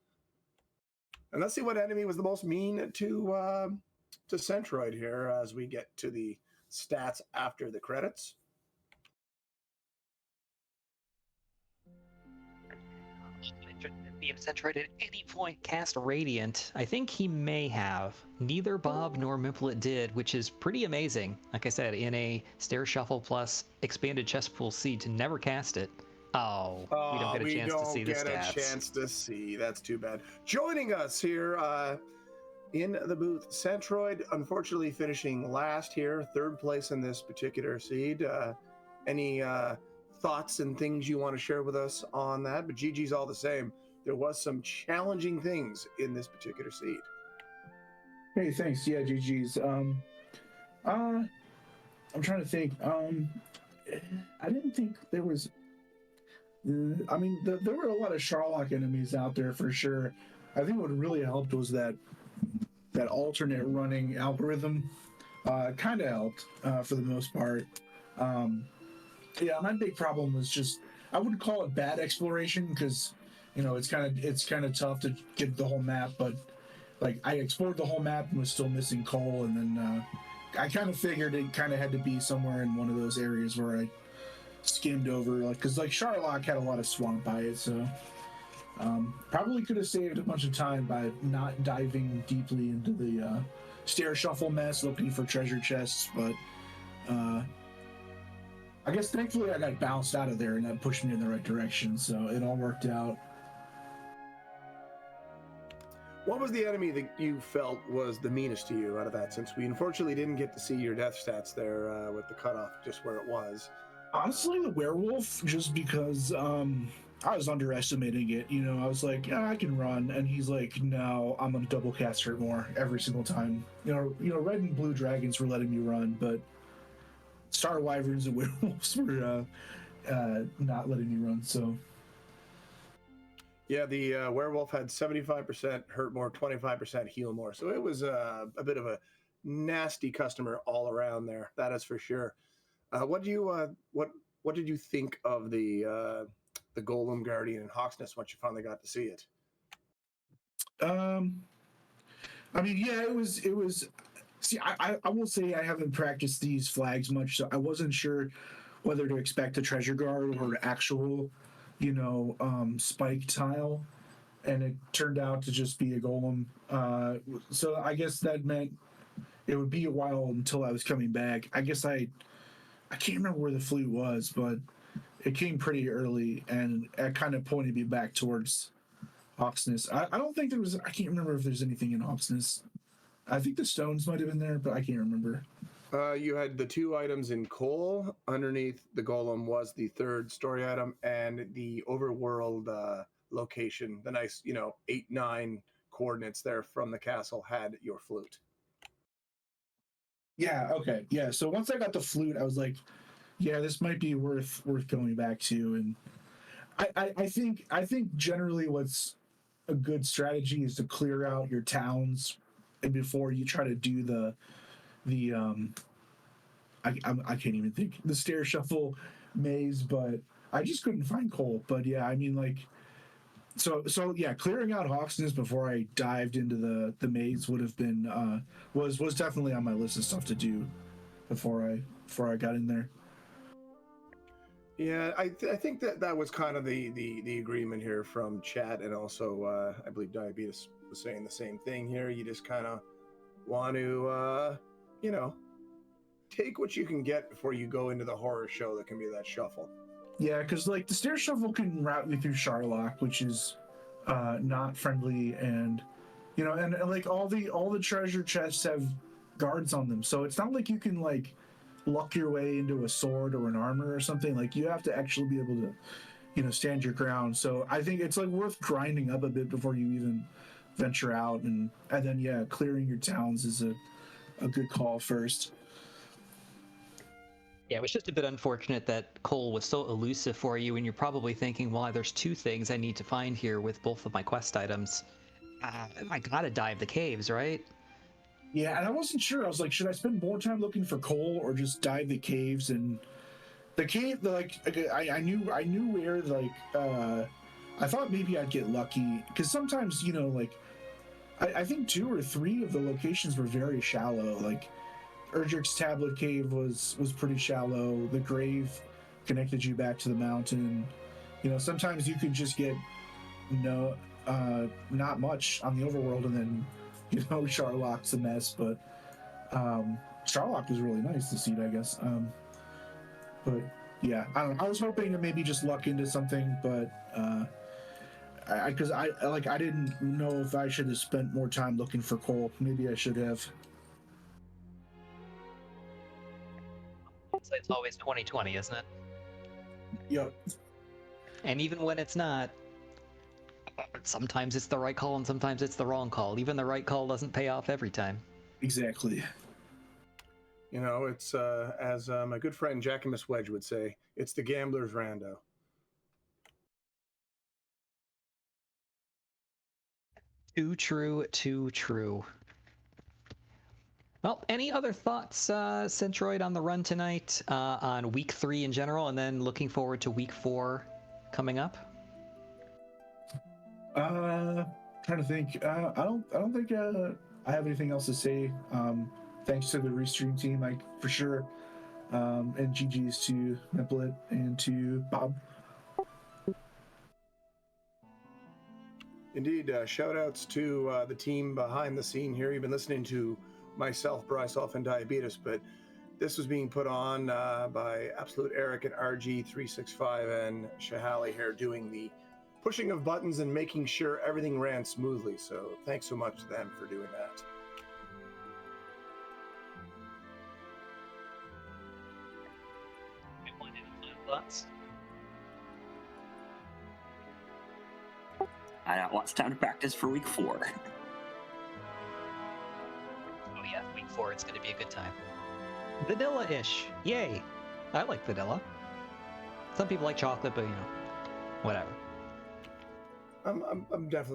And let's see what enemy was the most mean to Centroid here as we get to the stats after the credits. If Centroid at any point cast Radiant, I think he may have. Neither Bob nor Miplet did, which is pretty amazing. Like I said, in a Stair Shuffle plus expanded chest pool seed to never cast it. Oh, we don't get a chance to see the stats. We don't get a chance to see. That's too bad. Joining us here in the booth, Centroid, unfortunately finishing last here, 3rd place in this particular seed. Any thoughts and things you want to share with us on that? But GG's all the same. There was some challenging things in this particular seed. Hey, thanks. Yeah, GG's. I'm trying to think. I didn't think there was. I mean, there were a lot of Sharlock enemies out there for sure. I think what really helped was that alternate running algorithm. Kind of helped for the most part. Yeah, my big problem was just I wouldn't call it bad exploration because it's kind of tough to get the whole map, but like I explored the whole map and was still missing coal, and then I kind of figured it kind of had to be somewhere in one of those areas where I skimmed over, like because like Sharlock had a lot of swamp by it, so probably could have saved a bunch of time by not diving deeply into the stair shuffle mess looking for treasure chests, but I guess thankfully I got bounced out of there and that pushed me in the right direction, so it all worked out. What was the enemy that you felt was the meanest to you out of that, since we unfortunately didn't get to see your death stats there with the cutoff just where it was? Honestly, the werewolf, just because I was underestimating it. I was like, yeah, I can run, and he's like, no, I'm gonna double cast her more every single time. Red and blue dragons were letting me run, but star wyverns and werewolves were not letting me run. So yeah, the werewolf had 75% hurt more, 25% heal more. So it was a bit of a nasty customer all around there. That is for sure. What do you what did you think of the Golem Guardian and Hawksness once you finally got to see it? I mean, yeah, it was. See, I will say I haven't practiced these flags much, so I wasn't sure whether to expect a treasure guard or an actual, spike tile, and it turned out to just be a golem. So I guess that meant it would be a while until I was coming back. I guess I can't remember where the flute was, but it came pretty early, and it kind of pointed me back towards Hawksness. I don't think there was. I can't remember if there's anything in Hawksness. I think the stones might have been there, but I can't remember. You had the 2 items in coal. Underneath the golem was the 3rd story item, and the overworld location, the nice, 8-9 coordinates there from the castle had your flute. Yeah. Okay. Yeah. So once I got the flute, I was like, yeah, this might be worth going back to. And I think generally what's a good strategy is to clear out your towns and before you try to do the I can't even think the stair shuffle maze, but I just couldn't find coal. But yeah, I mean, like, so yeah, clearing out Hawksness before I dived into the maze would have been was definitely on my list of stuff to do before I got in there. Yeah, I think that was kind of the agreement here from chat, and also I believe Diabetes was saying the same thing here. You just kind of want to take what you can get before you go into the horror show that can be that shuffle. Yeah, because like the stair shuffle can route you through Charlock, which is not friendly, and and like all the treasure chests have guards on them, so it's not like you can like luck your way into a sword or an armor or something. Like you have to actually be able to stand your ground. So I think it's like worth grinding up a bit before you even venture out, and then yeah, clearing your towns is a good call first. Yeah, it was just a bit unfortunate that coal was so elusive for you, and you're probably thinking, well, there's 2 things I need to find here with both of my quest items. I gotta dive the caves, right? Yeah, and I wasn't sure. I was like, should I spend more time looking for coal or just dive the caves? And the cave, I knew where, like, I thought maybe I'd get lucky, because sometimes, I think 2 or 3 of the locations were very shallow. Like, Erdrick's Tablet Cave was pretty shallow. The grave connected you back to the mountain. Sometimes you could just get not much on the overworld, and then Charlock's a mess. But Charlock was really nice to see, I guess. But yeah, I don't know. I was hoping to maybe just luck into something, but because I didn't know if I should have spent more time looking for coal. Maybe I should have. So it's always 2020, isn't it? Yep. And even when it's not, sometimes it's the right call and sometimes it's the wrong call. Even the right call doesn't pay off every time. Exactly. It's as my good friend Jackimus Wedge would say, it's the gambler's rando. Too true, too true. Well, any other thoughts, Centroid, on the run tonight, on week 3 in general, and then looking forward to week 4 coming up? Trying to think. I don't think I have anything else to say. Thanks to the Restream team, for sure. And GG's to miplet and to Bob. Indeed, shout outs to the team behind the scene here. You've been listening to myself, Bryce, and Diabetes, but this was being put on by Absolute Eric and RG365 and Shahali here, doing the pushing of buttons and making sure everything ran smoothly. So thanks so much to them for doing that. Any thoughts? I got lots of time to practice for week 4. Oh yeah, week 4, it's going to be a good time. Vanilla-ish. Yay. I like vanilla. Some people like chocolate, but whatever. I'm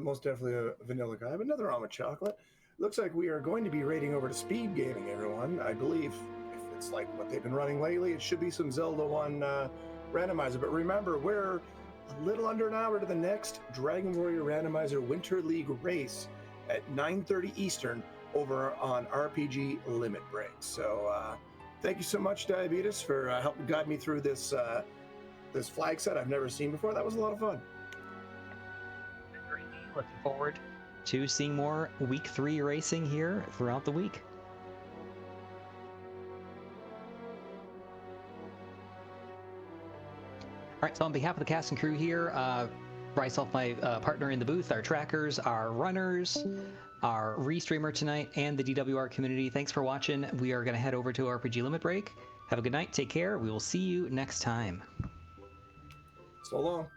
most definitely a vanilla guy, but nothing wrong with chocolate. looks like we are going to be raiding over to speed gaming, everyone. I believe if it's like what they've been running lately, it should be some Zelda 1 randomizer. But remember, we're a little under an hour to the next Dragon Warrior Randomizer Winter League race at 9:30 Eastern over on RPG Limit Break. So thank you so much, Diabetes, for helping guide me through this this flag set I've never seen before. That was a lot of fun. Looking forward to seeing more week 3 racing here throughout the week. All right, so on behalf of the cast and crew here, myself, my partner in the booth, our trackers, our runners, our restreamer tonight, and the DWR community, thanks for watching. We are going to head over to RPG Limit Break. Have a good night. Take care. We will see you next time. So long.